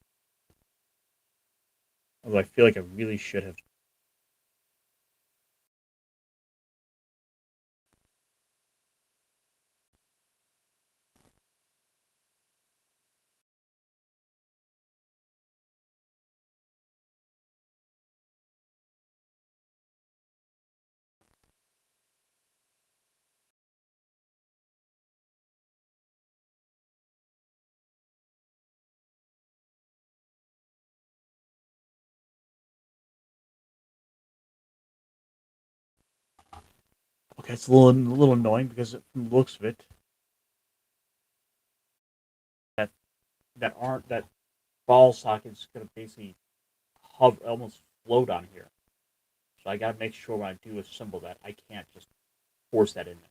Although I feel like I really should have. Okay, it's a little annoying because from the looks of it, that that ball socket's gonna basically hover, almost float on here. So I gotta make sure when I do assemble that, I can't just force that in there.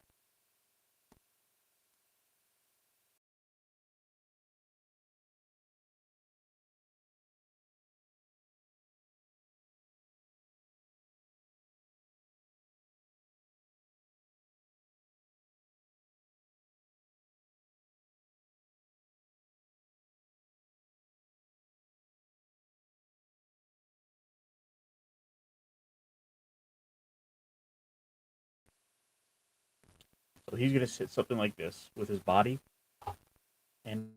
So he's gonna sit something like this with his body and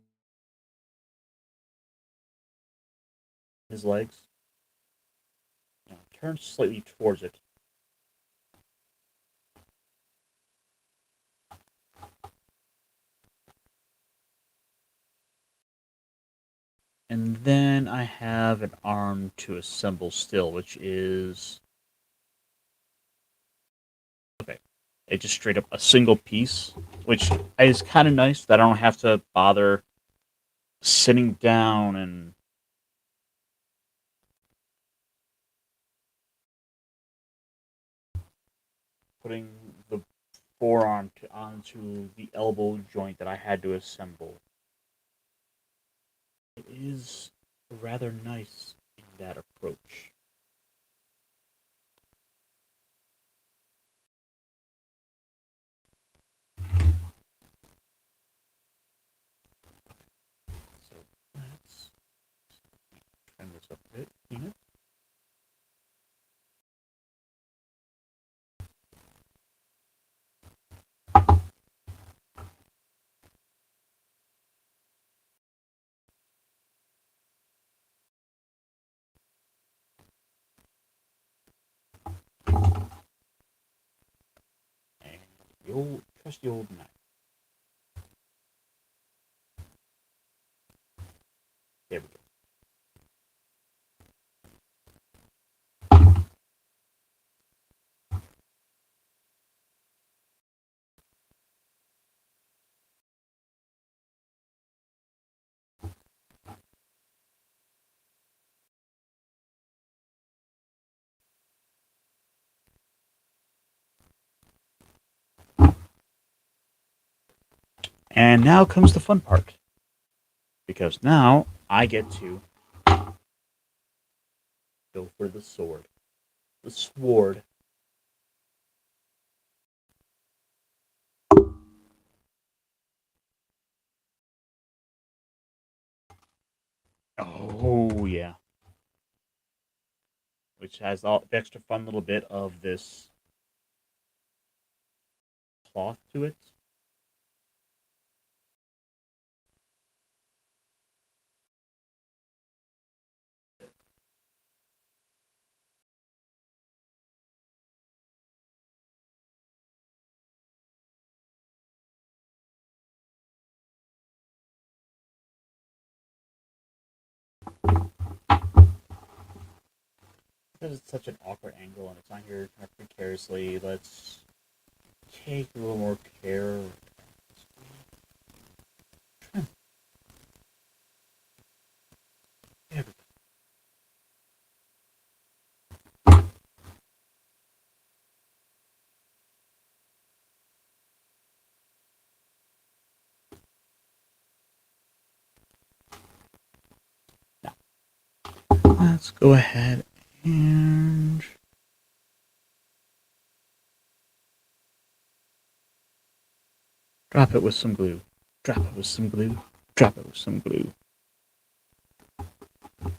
his legs. Turn slightly towards it. And then I have an arm to assemble still, which is okay. It's just straight up a single piece, which is kind of nice that I don't have to bother sitting down and putting the forearm onto the elbow joint that I had to assemble. It is rather nice in that approach. So let's trim this up a bit. And the old trusty old knife. There we go. And now comes the fun part. Because now I get to go for the sword. The sword. Oh, yeah. Which has all the extra fun little bit of this cloth to it. Because it's such an awkward angle and it's on here kind of precariously, let's take a little more care. Now, let's go ahead and drop it with some glue. Drop it with some glue. Drop it with some glue.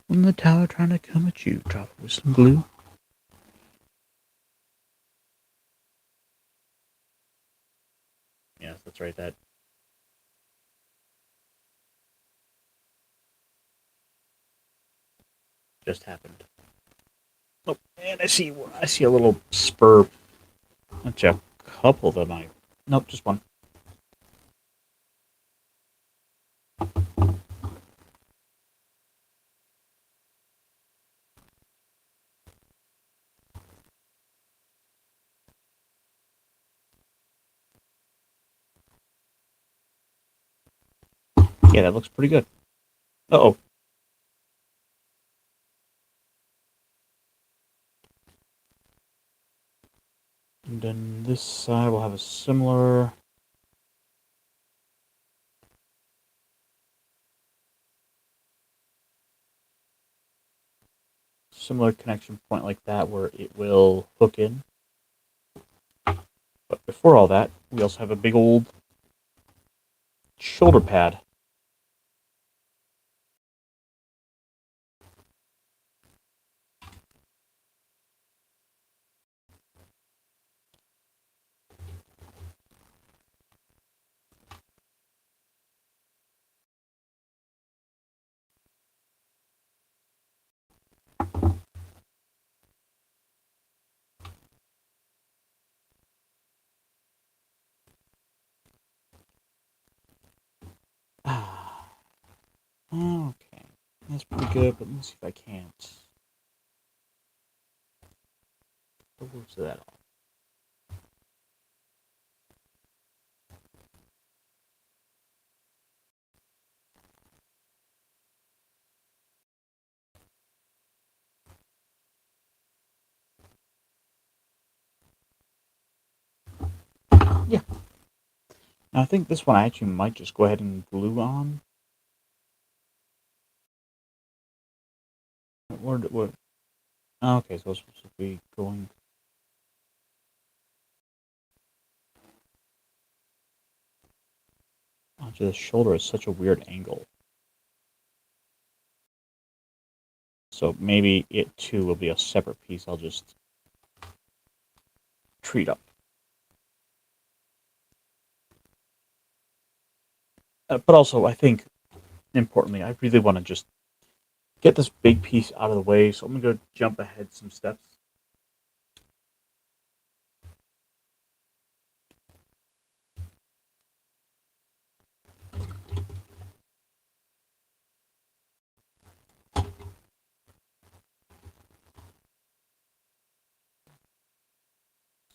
When the tower trying to come at you, drop it with some glue. Yes, that's right. That just happened. Oh, and I see a little spur. That's a couple of them. Nope, just one. Yeah, that looks pretty good. Uh-oh. And then this side will have a similar connection point like that where it will hook in. But before all that, we also have a big old shoulder pad. Ah, okay. That's pretty good, but let's see if I can't. What was that all? Yeah. Now I think this one I actually might just go ahead and glue on. What? Oh, okay, so it's supposed to be going. Onto the shoulder is such a weird angle. So maybe it too will be a separate piece I'll just treat up. But also, I think, importantly, I really want to just get this big piece out of the way, so I'm going to go jump ahead some steps.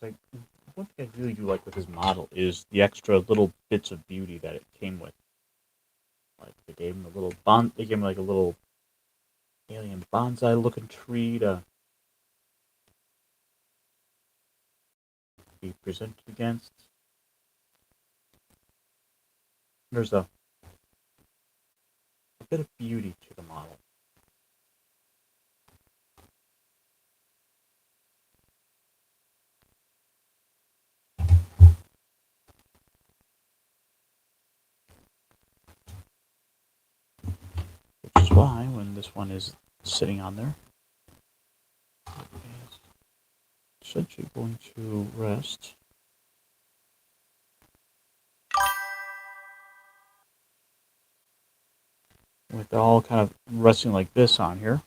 Like, one thing I really do like with this model is the extra little bits of beauty that it came with. Like they gave him a little they gave him like a little alien bonsai looking tree to be presented against. there's a bit of beauty to the model. Which is why when this one is sitting on there, it's essentially going to rest. With all kind of resting like this on here.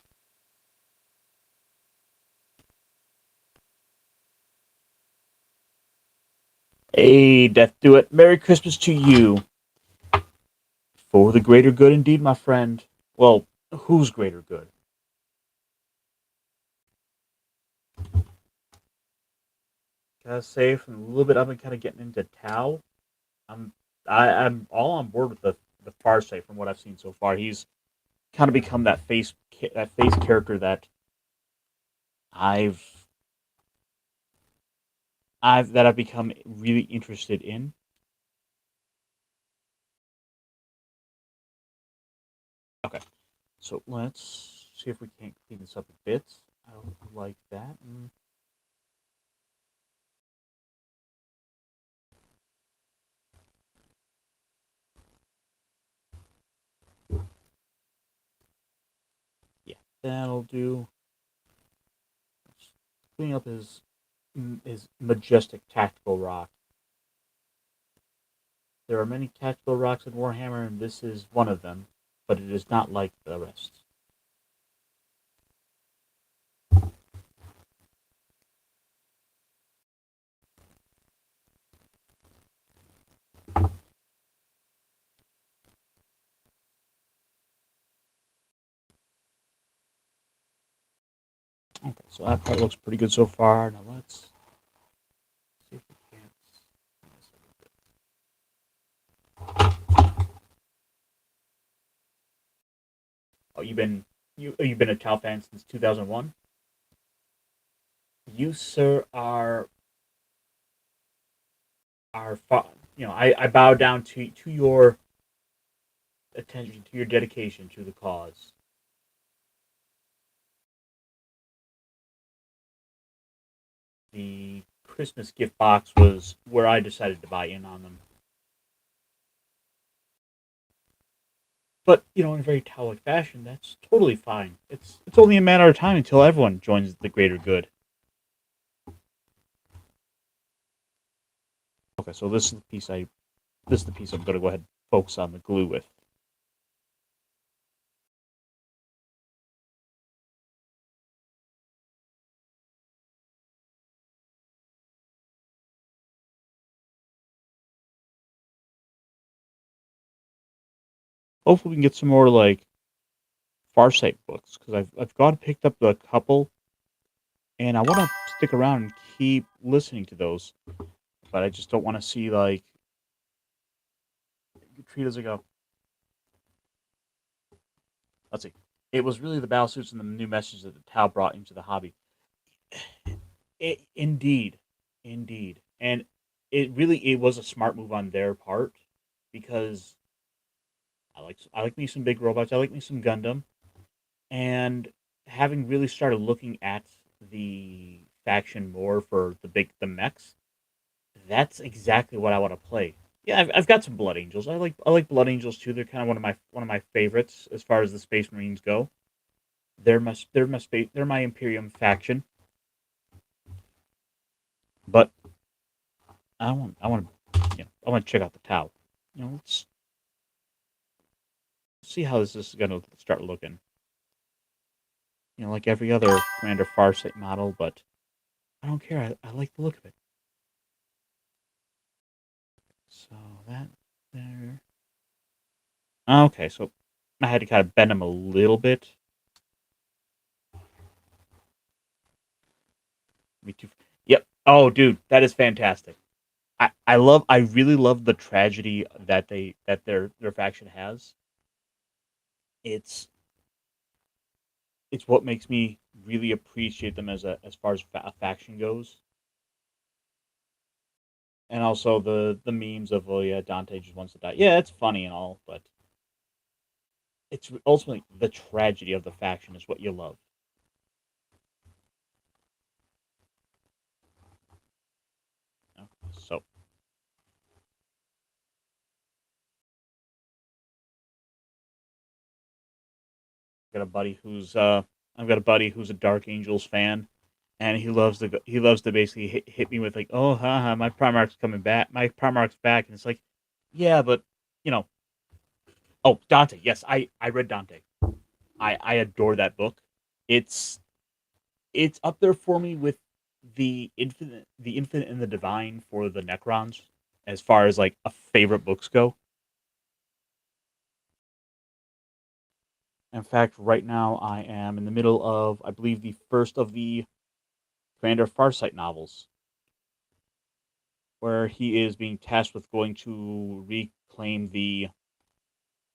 Hey, Death Do It. Merry Christmas to you. For the greater good indeed, my friend. Well, whose greater good? Gotta say, from a little bit I've been kind of getting into Tao. I'm I'm all on board with the Farsight from what I've seen so far. He's kind of become that face character that I've I've become really interested in. Okay, so let's see if we can't clean this up a bit. I like that. Yeah, that'll do. Let's clean up his majestic tactical rock. There are many tactical rocks in Warhammer, and this is one of them, but it is not like the rest. Okay, so that part looks pretty good so far. Now let's see if we can't. Oh, you've been a Tau fan since 2001. You, sir, I bow down to your attention, to your dedication to the cause. The Christmas gift box was where I decided to buy in on them. But in a very Taoic fashion, that's totally fine. It's only a matter of time until everyone joins the greater good. Okay, so this is the piece I'm going to go ahead and focus on the glue with. Hopefully, we can get some more like Farsight books because I've gone and picked up a couple, and I want to stick around and keep listening to those. But I just don't want to see like treat as I go. Let's see. It was really the battle suits and the new message that the Tau brought into the hobby. Indeed, indeed, and it was a smart move on their part because I like me some big robots. I like me some Gundam, and having really started looking at the faction more for the mechs, that's exactly what I want to play. Yeah, I've got some Blood Angels. I like Blood Angels too. They're kind of one of my favorites as far as the Space Marines go. They're my Imperium faction, but I want to check out the Tau. Let's see how this is going to start looking. Like every other Commander Farsight model, but I don't care. I like the look of it. So that there. Okay, so I had to kind of bend him a little bit. Me too. Yep. Oh, dude, that is fantastic. I really love the tragedy that their faction has. It's it's what makes me really appreciate them as far as a faction goes. And also the memes of, oh yeah, Dante just wants to die. Yeah, it's funny and all, but it's ultimately the tragedy of the faction is what you love. So got a buddy who's I've got a buddy who's a Dark Angels fan, and he loves to basically hit me with like, oh, haha, my Primarch's coming back, my Primarch's back, and it's like, yeah, but you know, oh, Dante, yes, I read Dante, I adore that book. It's it's up there for me with the infinite and the divine for the Necrons, as far as like a favorite books go. In fact, right now I am in the middle of, I believe, the first of the Commander Farsight novels, where he is being tasked with going to reclaim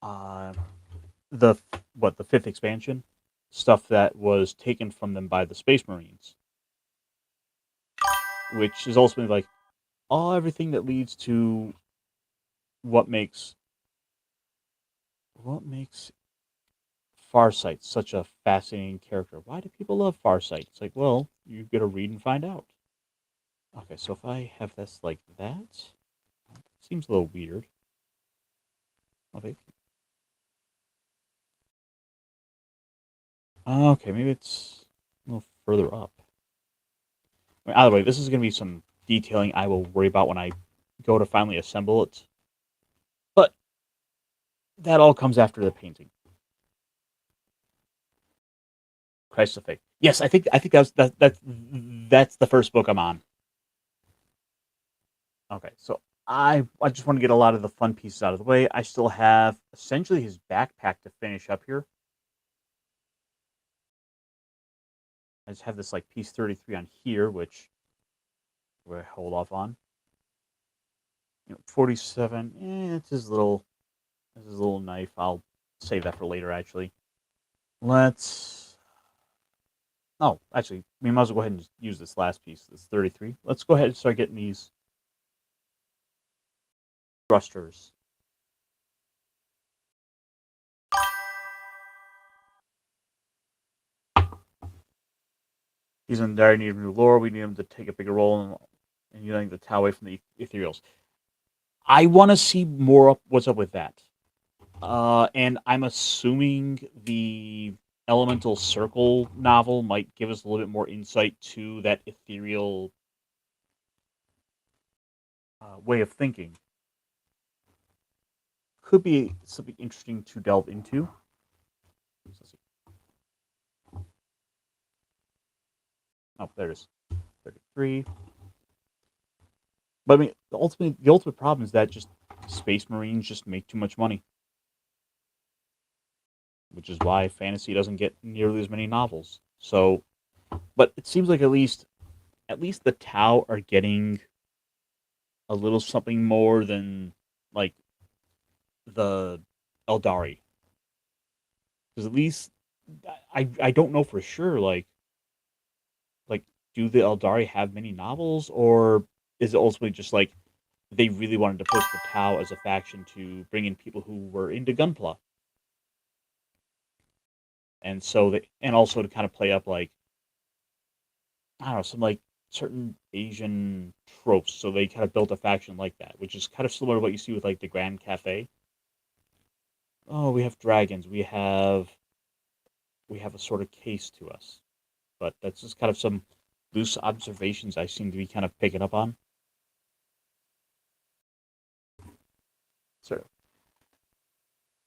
uh the what the fifth expansion stuff that was taken from them by the Space Marines, which is ultimately like all everything that leads to what makes what makes Farsight such a fascinating character. Why do people love Farsight? It's like, well, you got to read and find out. Okay, so if I have this like that, seems a little weird. Okay, okay, maybe it's a little further up. I mean, either way, this is going to be some detailing I will worry about when I go to finally assemble it. But that all comes after the painting. Christ of Faith. Yes, I think that's the first book I'm on. Okay, so I just want to get a lot of the fun pieces out of the way. I still have essentially his backpack to finish up here. I just have this like piece 33 on here, which we'll hold off on. 47. It's his little knife. I'll save that for later. Actually, let's. Oh, actually, we might as well go ahead and use this last piece. This 33. Let's go ahead and start getting these thrusters. He's in dire need of new lore. We need him to take a bigger role in uniting the Tau away from the ethereals. I want to see more up what's up with that. And I'm assuming the Elemental Circle novel might give us a little bit more insight to that ethereal way of thinking. Could be something interesting to delve into. Oh, there it is. 33. But I mean, the ultimate problem is that just Space Marines just make too much money, which is why fantasy doesn't get nearly as many novels. So, but it seems like at least the Tau are getting a little something more than like the Eldari, because at least I don't know for sure like do the Eldari have many novels, or is it ultimately just like they really wanted to push the Tau as a faction to bring in people who were into Gunpla, and so they, and also to kind of play up like I don't know, some like certain Asian tropes. So they kind of built a faction like that, which is kind of similar to what you see with like the Grand Cafe. Oh, we have dragons. We have a sort of case to us, but that's just kind of some loose observations I seem to be kind of picking up on. So,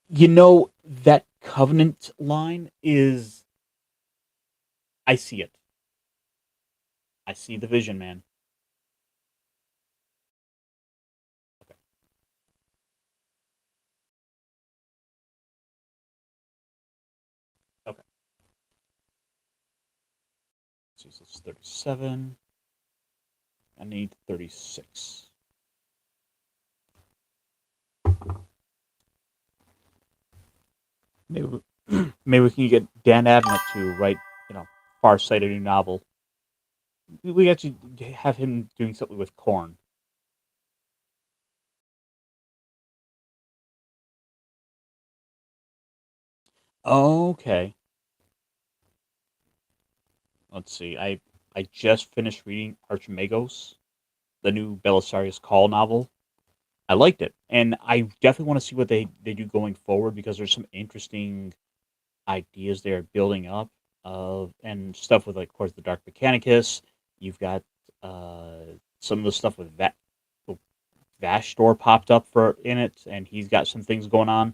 that Covenant line is. I see it. I see the vision, man. Okay, okay. So this is 37. I need 36. Maybe maybe we can get Dan Abnett to write, Far-Sighted new novel. We actually have him doing something with corn. Okay. Let's see. I just finished reading Archimagos, the new Belisarius Call novel. I liked it, and I definitely want to see what they do going forward because there's some interesting ideas they're building up of and stuff with like, of course, the Dark Mechanicus. You've got uh, some of the stuff with that Vashdor popped up for in it, and he's got some things going on.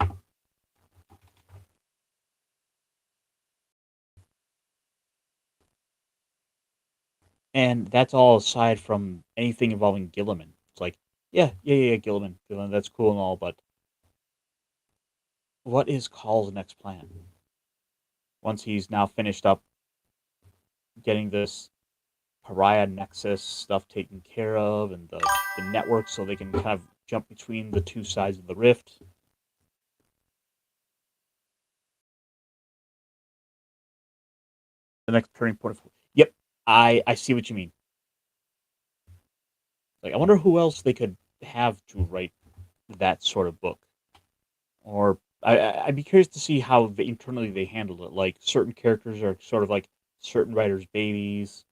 And that's all aside from anything involving Gilliman. It's like, yeah, Gilliman, that's cool and all, but what is Call's next plan? Once he's now finished up getting this pariah nexus stuff taken care of and the network so they can kind of jump between the two sides of the rift. The next turning point. Yep, I see what you mean. Like, I wonder who else they could have to write that sort of book. Or I'd be curious to see how internally they handle it. Like, certain characters are sort of like certain writers' babies.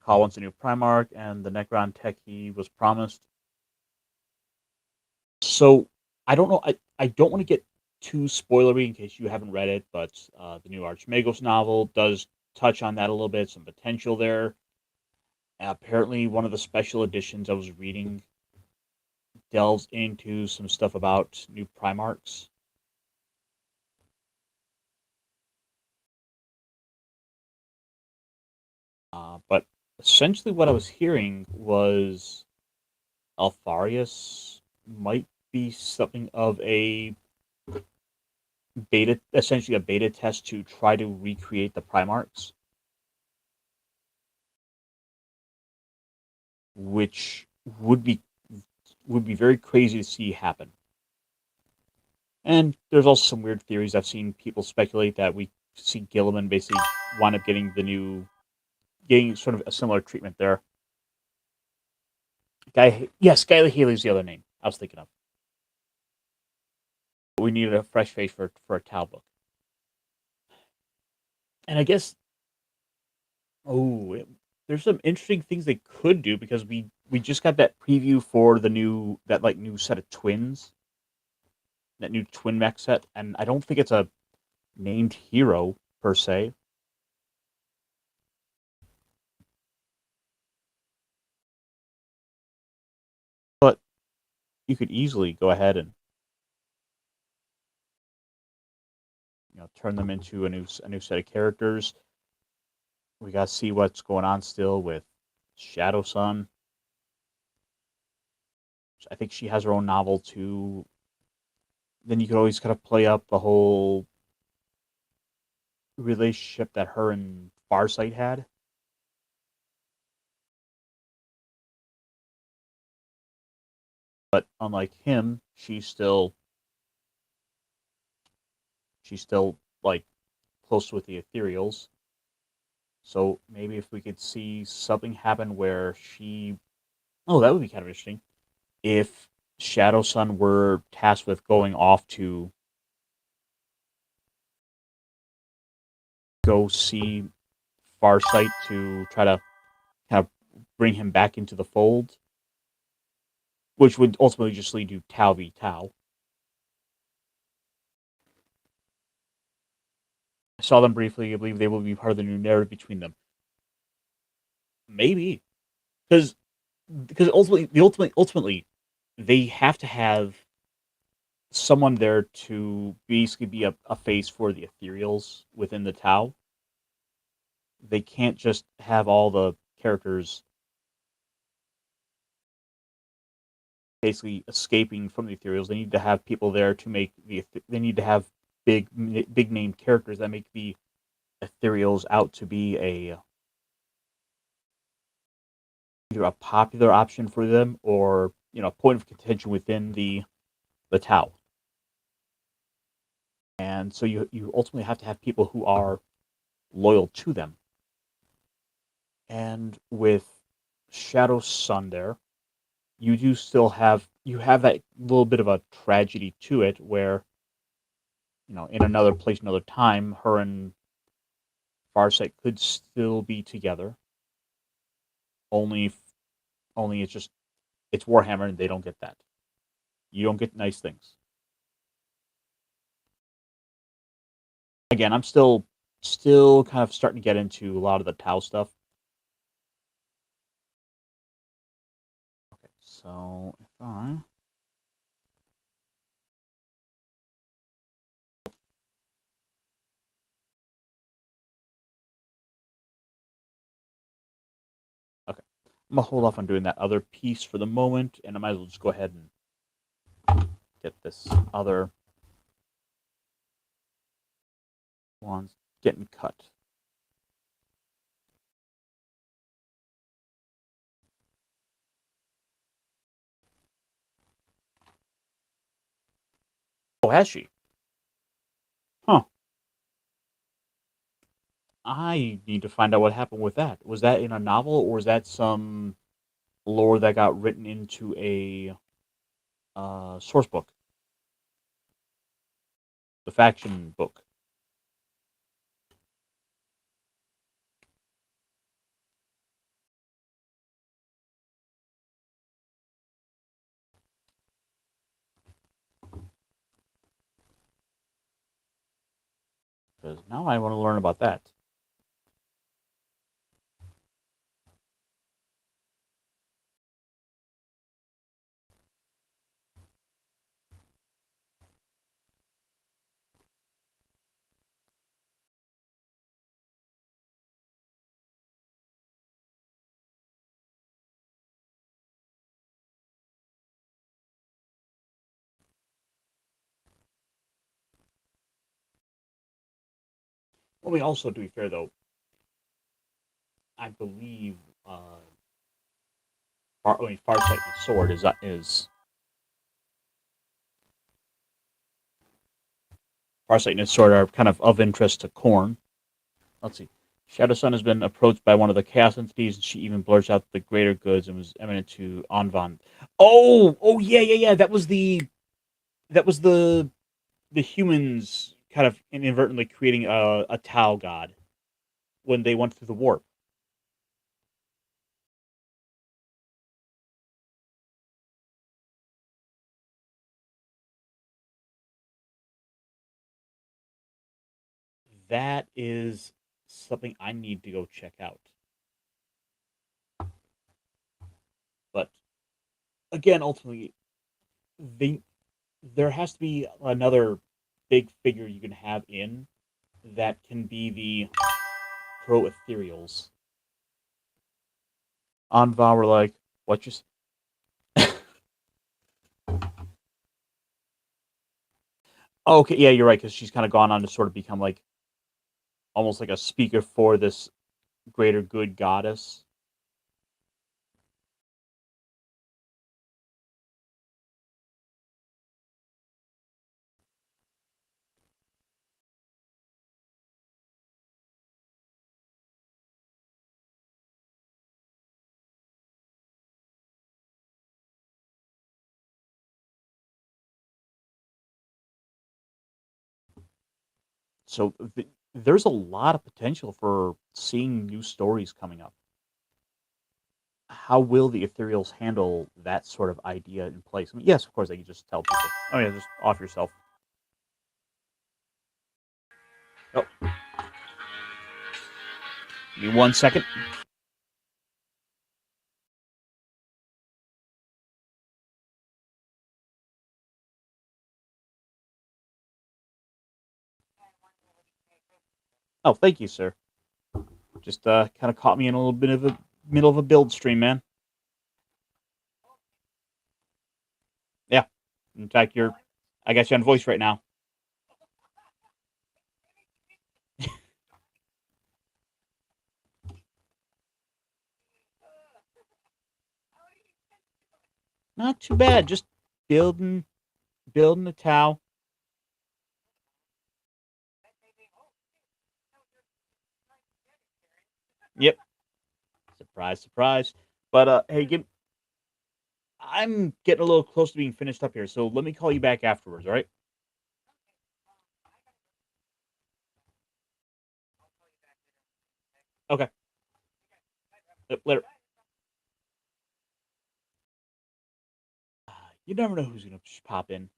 Call wants a new Primarch, and the Necron tech he was promised. So I don't know. I don't want to get too spoilery in case you haven't read it, but the new Archimagos novel does touch on that a little bit. Some potential there. Apparently, one of the special editions I was reading delves into some stuff about new Primarchs. But essentially, what I was hearing was Alfarius might be something of a beta, essentially a beta test to try to recreate the Primarchs, which would be would be very crazy to see happen. And there's also some weird theories I've seen people speculate that we see Gilliman basically wind up getting sort of a similar treatment there. Yes, Skylar Healy's the other name I was thinking of. We needed a fresh face for a Tau book, and I guess there's some interesting things they could do because we just got that preview for the new set of twins, that new twin mech set, and I don't think it's a named hero per se, but you could easily go ahead and turn them into a new set of characters. We got to see what's going on still with Shadow Sun. I think she has her own novel too. Then you could always kind of play up the whole relationship that her and Farsight had. But unlike him, she's still like close with the ethereals. So maybe if we could see something happen where that would be kind of interesting. If Shadow Sun were tasked with going off to go see Farsight to try to kind of bring him back into the fold, which would ultimately just lead to Tau v Tau. I saw them briefly. I believe they will be part of the new narrative between them. Maybe because ultimately they have to have someone there to basically be a face for the ethereals within the Tau. They can't just have all the characters basically escaping from the ethereals. They need to have people there to make they need to have big name characters that make the ethereals out to be either a popular option for them or a point of contention within the Tau. And so you ultimately have to have people who are loyal to them. And with Shadow Sun there, you do still have that little bit of a tragedy to it where, in another place, another time, her and Farsight could still be together. Only only it's Warhammer and they don't get that. You don't get nice things. Again, I'm still kind of starting to get into a lot of the Tau stuff. Okay, so if I okay, I'm gonna hold off on doing that other piece for the moment, and I might as well just go ahead and get this other one getting cut. Oh, has she? Huh. I need to find out what happened with that. Was that in a novel, or was that some lore that got written into a source book, the faction book? Because now I want to learn about that. Well, we also, to be fair though, I believe Farsight and Sword is Farsight and Sword are kind of interest to Korn. Let's see. Shadow Sun has been approached by one of the chaos entities, and she even blurts out the greater goods and was eminent to Anvan. Oh, yeah. That was the humans kind of inadvertently creating a Tau god when they went through the warp. That is something I need to go check out. But again, ultimately, they, there has to be another big figure you can have in that can be the pro ethereals. Anva were like, what you oh, okay, yeah, you're right, because she's kind of gone on to sort of become like almost like a speaker for this greater good goddess. So there's a lot of potential for seeing new stories coming up. How will the ethereals handle that sort of idea in place? I mean, yes, of course, they can just tell people, oh, yeah, just off yourself. Oh, give me 1 second. Oh, thank you, sir. Just kind of caught me in a little bit of a middle of a build stream, man. Yeah. In fact, I got you on voice right now. Not too bad. Just building the Tau. Yep. Surprise, surprise. But hey, I'm getting a little close to being finished up here, so let me call you back afterwards, all right? Okay. Yep, later. You never know who's gonna just pop in.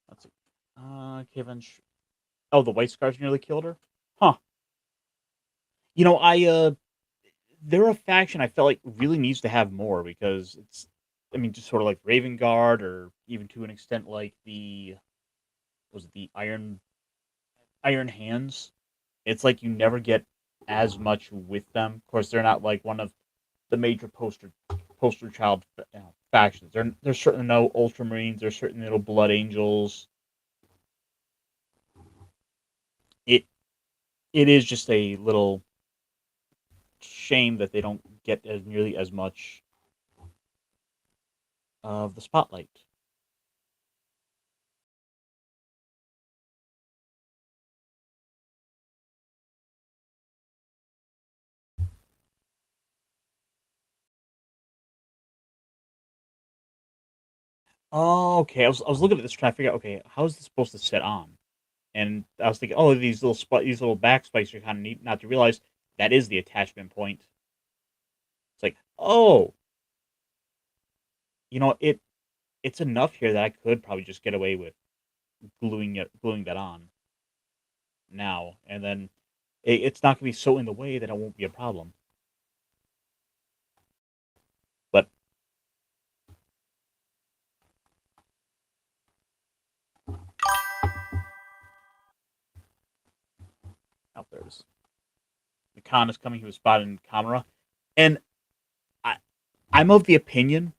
Let's see. Kevin. Oh, the White Scars nearly killed her. Huh. You know, they're a faction I felt like really needs to have more because I mean, just sort of like Raven Guard, or even to an extent like was it the Iron Hands? It's like you never get as much with them. Of course, they're not like one of the major poster child factions. There's certainly no Ultramarines. There's certainly no Blood Angels. It it is just a little shame that they don't get as nearly as much of the spotlight. Oh, okay. I was looking at this trying to figure out, okay, how is this supposed to set on? And I was thinking, oh, these little back spikes are kind of neat. Not to realize that is the attachment point. It's like, oh, it's enough here that I could probably just get away with gluing that on now, and then it's not gonna be so in the way that it won't be a problem. But out there's the Khan is coming. He was spotted in camera, and I I'm of the opinion.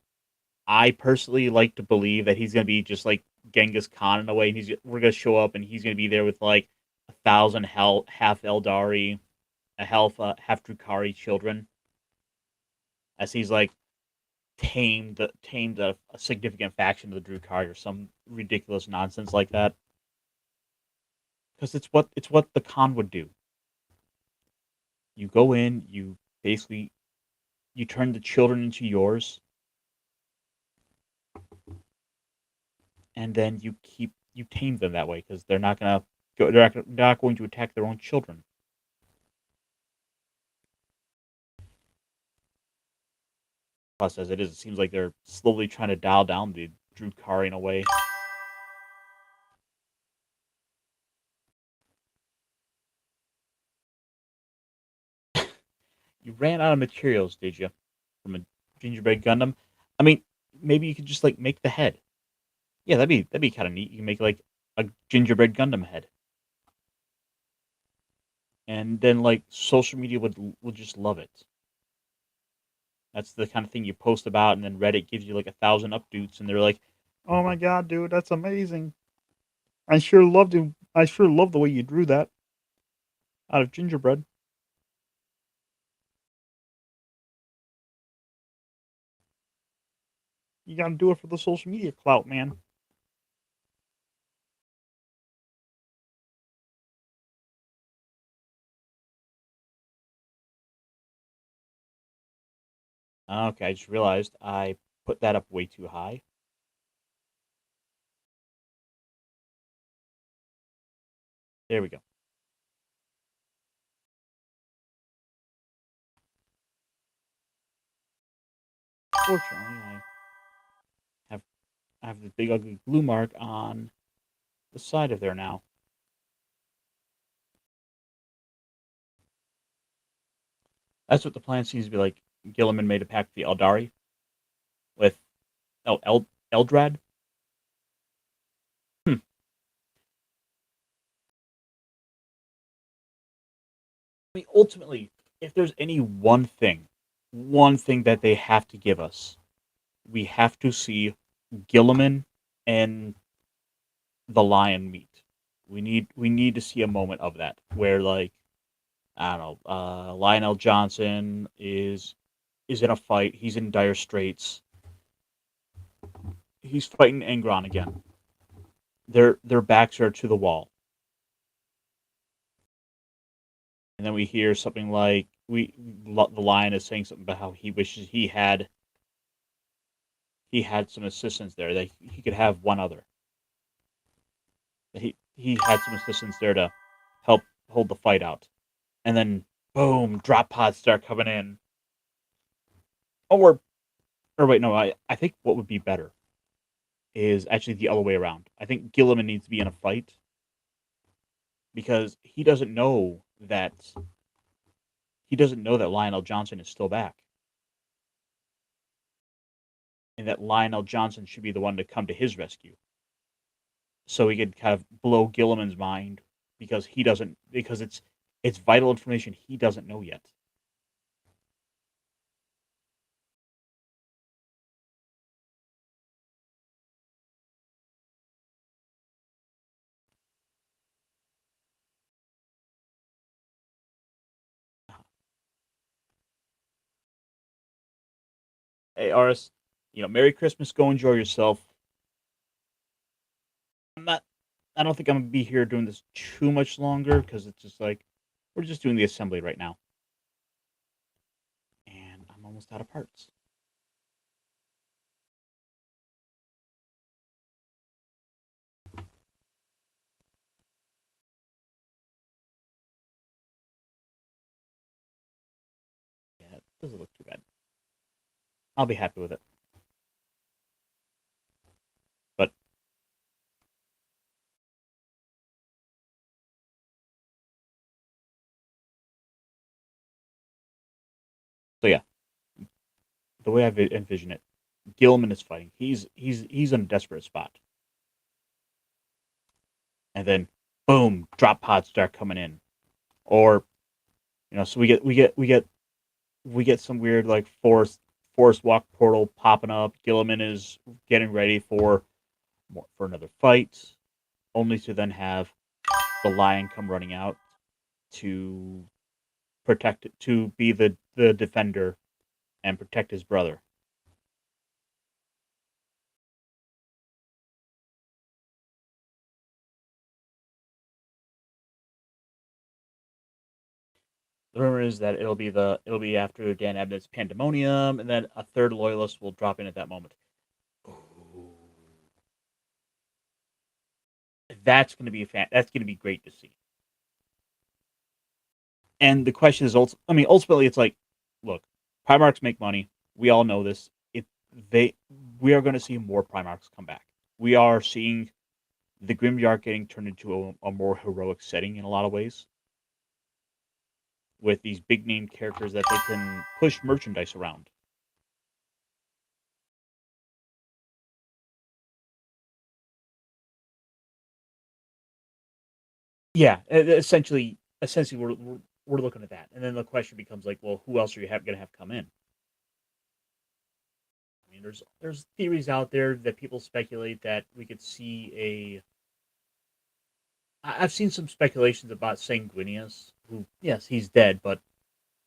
I personally like to believe that he's gonna be just like Genghis Khan in a way. And we're gonna show up and he's gonna be there with like 1,000 half Eldari, a half Drukari children, as he's like tamed a significant faction of the Drukari or some ridiculous nonsense like that. Because it's what the Khan would do. You go in, you basically you turn the children into yours, and then you tame them that way because they're not going to attack their own children. Plus, as it is, it seems like they're slowly trying to dial down the Drukari in a way. You ran out of materials, did you? From a gingerbread Gundam? I mean, maybe you could just like make the head. Yeah, that'd be kind of neat. You can make like a gingerbread Gundam head, and then like social media would just love it. That's the kind of thing you post about, and then Reddit gives you like 1,000 updates, and they're like, "Oh my god, dude, that's amazing! I sure love the way you drew that out of gingerbread." You gotta do it for the social media clout, man. Okay, I just realized I put that up way too high. There we go. Fortunately, have I have the big ugly glue mark on the side of there now. That's what the plan seems to be like. Gilliman made a pact with the Eldari with Eldrad. Hmm. I mean, ultimately, if there's any one thing that they have to give us, we have to see Gilliman and the Lion meet. We need to see a moment of that where like I don't know, Lionel Johnson is in a fight. He's in dire straits. He's fighting Angron again. their backs are to the wall, and then we hear something like the lion is saying something about how he wishes he had some assistance there, that he could have one other. That he had some assistance there to help hold the fight out. And then boom, drop pods start coming in. Or wait, no, I think what would be better is actually the other way around. I think Gilliman needs to be in a fight because he doesn't know that Lionel Johnson is still back. And that Lionel Johnson should be the one to come to his rescue. So he could kind of blow Gilliman's mind because it's vital information he doesn't know yet. Hey, Aris, Merry Christmas. Go enjoy yourself. I'm not. I don't think I'm gonna be here doing this too much longer because it's just like we're just doing the assembly right now, and I'm almost out of parts. Yeah, it doesn't look too bad. I'll be happy with it. But so yeah, the way I envision it, Gilman is fighting. He's in a desperate spot, and then boom, drop pods start coming in, or so we get some weird like forest walk portal popping up. Gilliman is getting ready for another fight, only to then have the lion come running out to protect it, to be the defender and protect his brother. The rumor is that it'll be after Dan Abnett's pandemonium, and then a third loyalist will drop in at that moment. Ooh. That's gonna be great to see. And the question is, ultimately, it's like, look, Primarchs make money. We all know this. If they, we are going to see more Primarchs come back. We are seeing the Grimdark getting turned into a more heroic setting in a lot of ways, with these big name characters that they can push merchandise around. Yeah, essentially, we're looking at that, and then the question becomes like, well, who else are you going to have come in? I mean, there's theories out there that people speculate that we could see a. I've seen some speculations about Sanguinius, who, yes, he's dead, but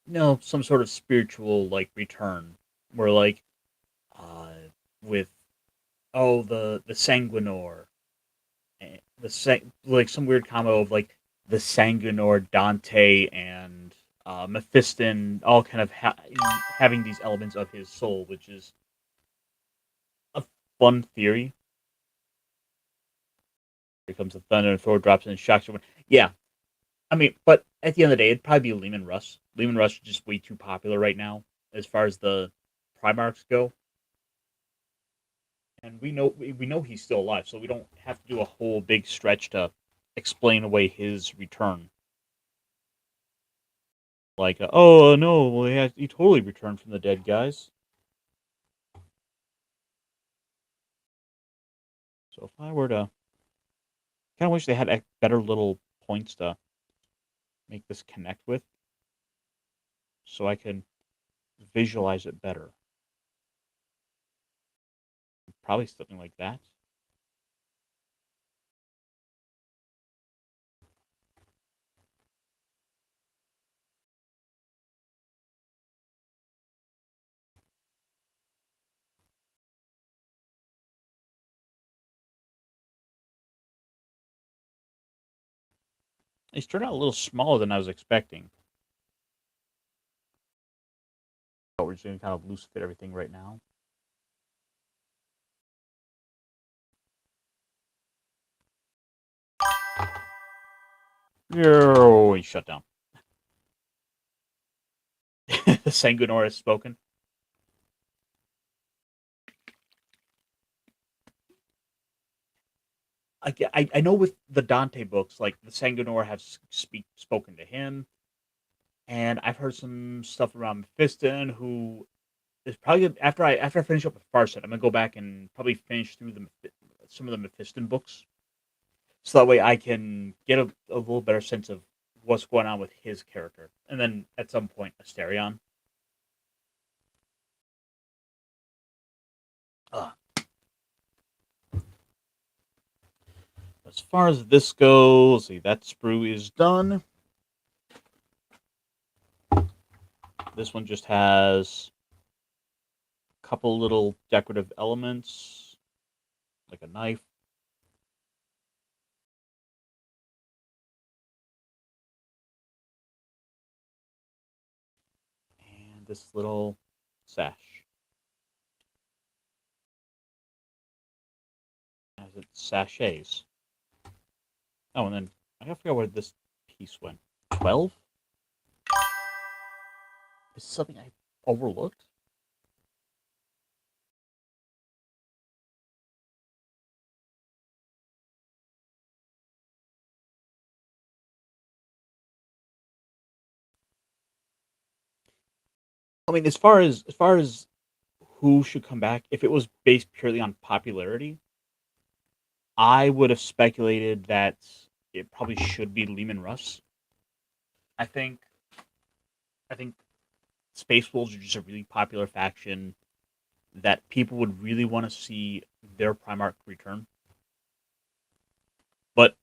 no, some sort of spiritual like return, where like, uh, with the Sanguinor, like some weird combo of like the Sanguinor, Dante, and Mephiston, all kind of having these elements of his soul, which is a fun theory. Here comes the thunder, and Thor drops in and shocks everyone. Yeah, I mean, but at the end of the day, it'd probably be Lehman Russ. Lehman Russ is just way too popular right now as far as the Primarchs go, and we know he's still alive, so we don't have to do a whole big stretch to explain away his return. Like, oh no, well, he totally returned from the dead, guys. So if I were to, kind of wish they had better little points to make this connect with, so I can visualize it better. Probably something like that. They turned out a little smaller than I was expecting. But we're just going to kind of loose fit everything right now. Oh, he shut down. Sanguinor has spoken. I know with the Dante books, like the Sanguinor have spoken to him, and I've heard some stuff around Mephiston, who is probably after I finish up with Farsight, I'm gonna go back and probably finish through some of the Mephiston books, so that way I can get a little better sense of what's going on with his character, and then at some point Asterion. Uh, as far as this goes, see that sprue is done. This one just has a couple little decorative elements, like a knife. And this little sash. As it sachets. Oh, and then I gotta figure out where this piece went. 12? Is this something I overlooked? I mean, as far as who should come back, if it was based purely on popularity, I would have speculated that it probably should be Lehman Russ. I think I think Space Wolves are just a really popular faction that people would really want to see their Primarch return. But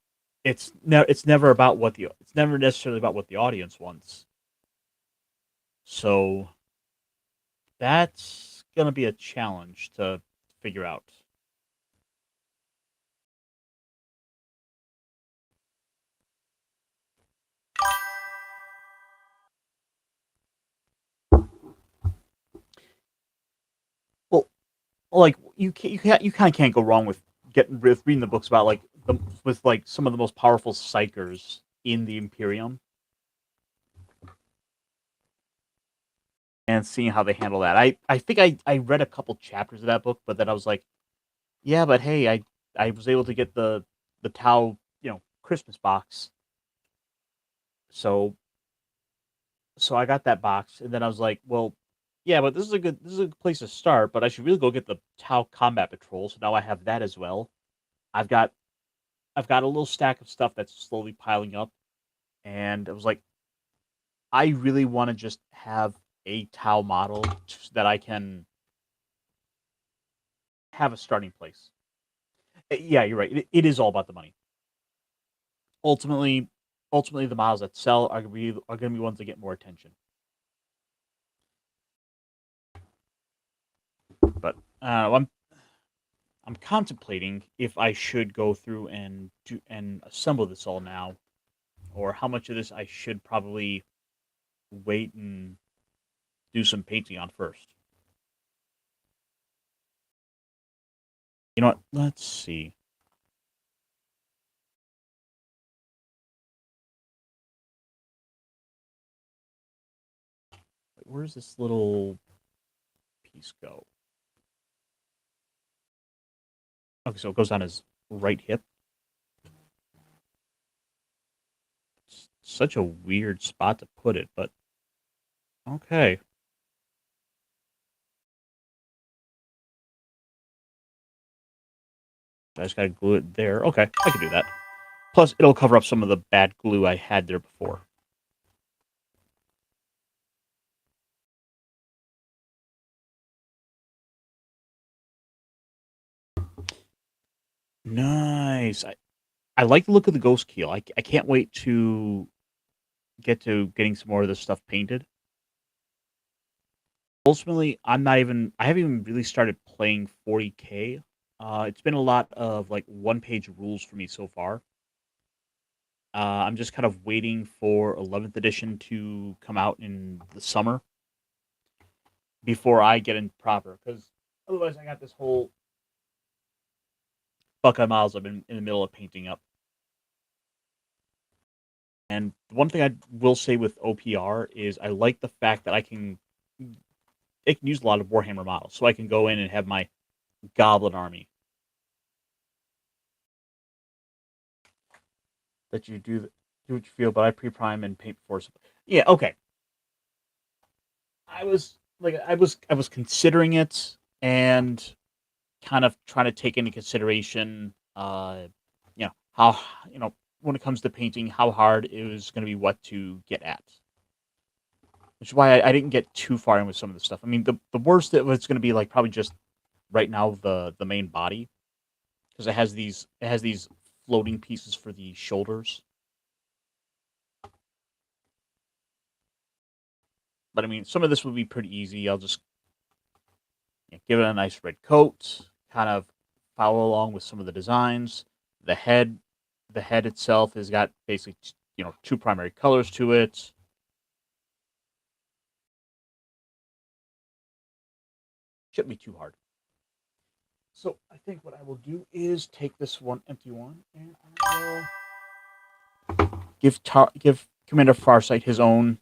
it's never about it's never necessarily about what the audience wants. So that's gonna be a challenge to figure out. Well, like you kind of can't go wrong with reading the books about like with like some of the most powerful psychers in the Imperium and seeing how they handle that. I think I read a couple chapters of that book, but then I was like, yeah, but hey, I was able to get the Tau Christmas box, so I got that box, and then I was like, well, yeah, but this is a good place to start, but I should really go get the Tau Combat Patrol. So now I have that as well. I've got I've got a little stack of stuff that's slowly piling up, and I was like, I really want to just have a Tau model so that I can have a starting place. Yeah, you're right. It is all about the money. Ultimately, ultimately, the models that sell are going to be ones that get more attention. But I'm contemplating if I should go through and assemble this all now, or how much of this I should probably wait and do some painting on first. You know what? Let's see. Where's this little piece go? Okay, so it goes on his right hip. It's such a weird spot to put it, but okay. I just gotta glue it there. Okay, I can do that. Plus, it'll cover up some of the bad glue I had there before. Nice. I like the look of the ghost keel. I can't wait to get to getting some more of this stuff painted. Ultimately, I haven't even really started playing 40K. It's been a lot of like one page rules for me so far. I'm just kind of waiting for 11th edition to come out in the summer before I get in proper, because otherwise I got this whole Buckeye Miles I've been in the middle of painting up. And one thing I will say with OPR is I like the fact that it can use a lot of Warhammer models, so I can go in and have my Goblin army. That you do what you feel, but I pre-prime and paint before. Yeah, okay. I was considering it and kind of trying to take into consideration, how when it comes to painting, how hard it was going to be what to get at. Which is why I didn't get too far in with some of the stuff. I mean, the worst that was going to be like probably just right now the main body, because it has these floating pieces for the shoulders. But I mean, some of this would be pretty easy. I'll just give it a nice red coat, kind of follow along with some of the designs. The head, the head itself has got basically two primary colors to it. Shouldn't be too hard. So I think what I will do is take this one empty one, and I will give Commander Farsight his own.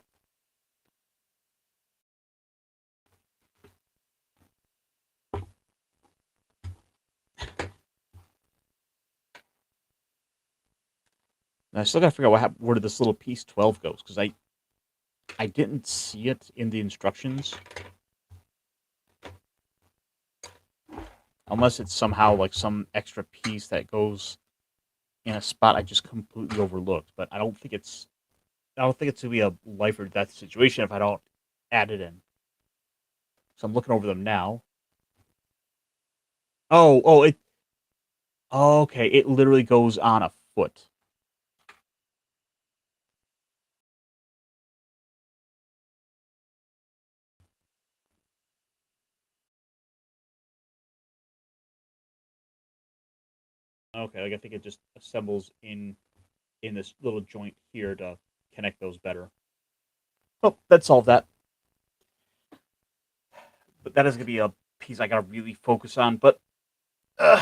And I still gotta figure out where did this little piece 12 goes, because I didn't see it in the instructions. Unless it's somehow like some extra piece that goes in a spot I just completely overlooked. But I don't think it's gonna be a life or death situation if I don't add it in. So I'm looking over them now. It okay. It literally goes on a foot. Okay, like I think it just assembles in this little joint here to connect those better. Oh, that solved that. But that is gonna be a piece I gotta really focus on. But uh,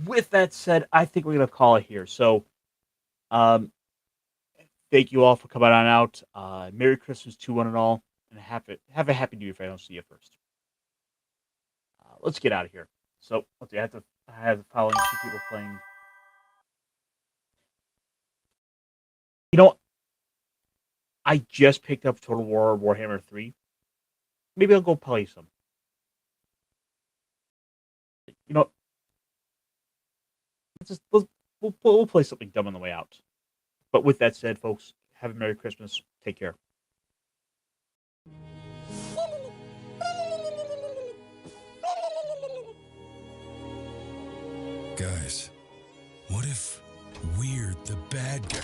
with that said, I think we're gonna call it here. So, um, thank you all for coming on out. Merry Christmas to one and all, and have a happy New Year if I don't see you first. Let's get out of here. So let's see. I have the following two people playing. You know, I just picked up Total War Warhammer 3. Maybe I'll go play some. You know, we'll play something dumb on the way out. But with that said, folks, have a Merry Christmas. Take care. Guys, what if we're the bad guy?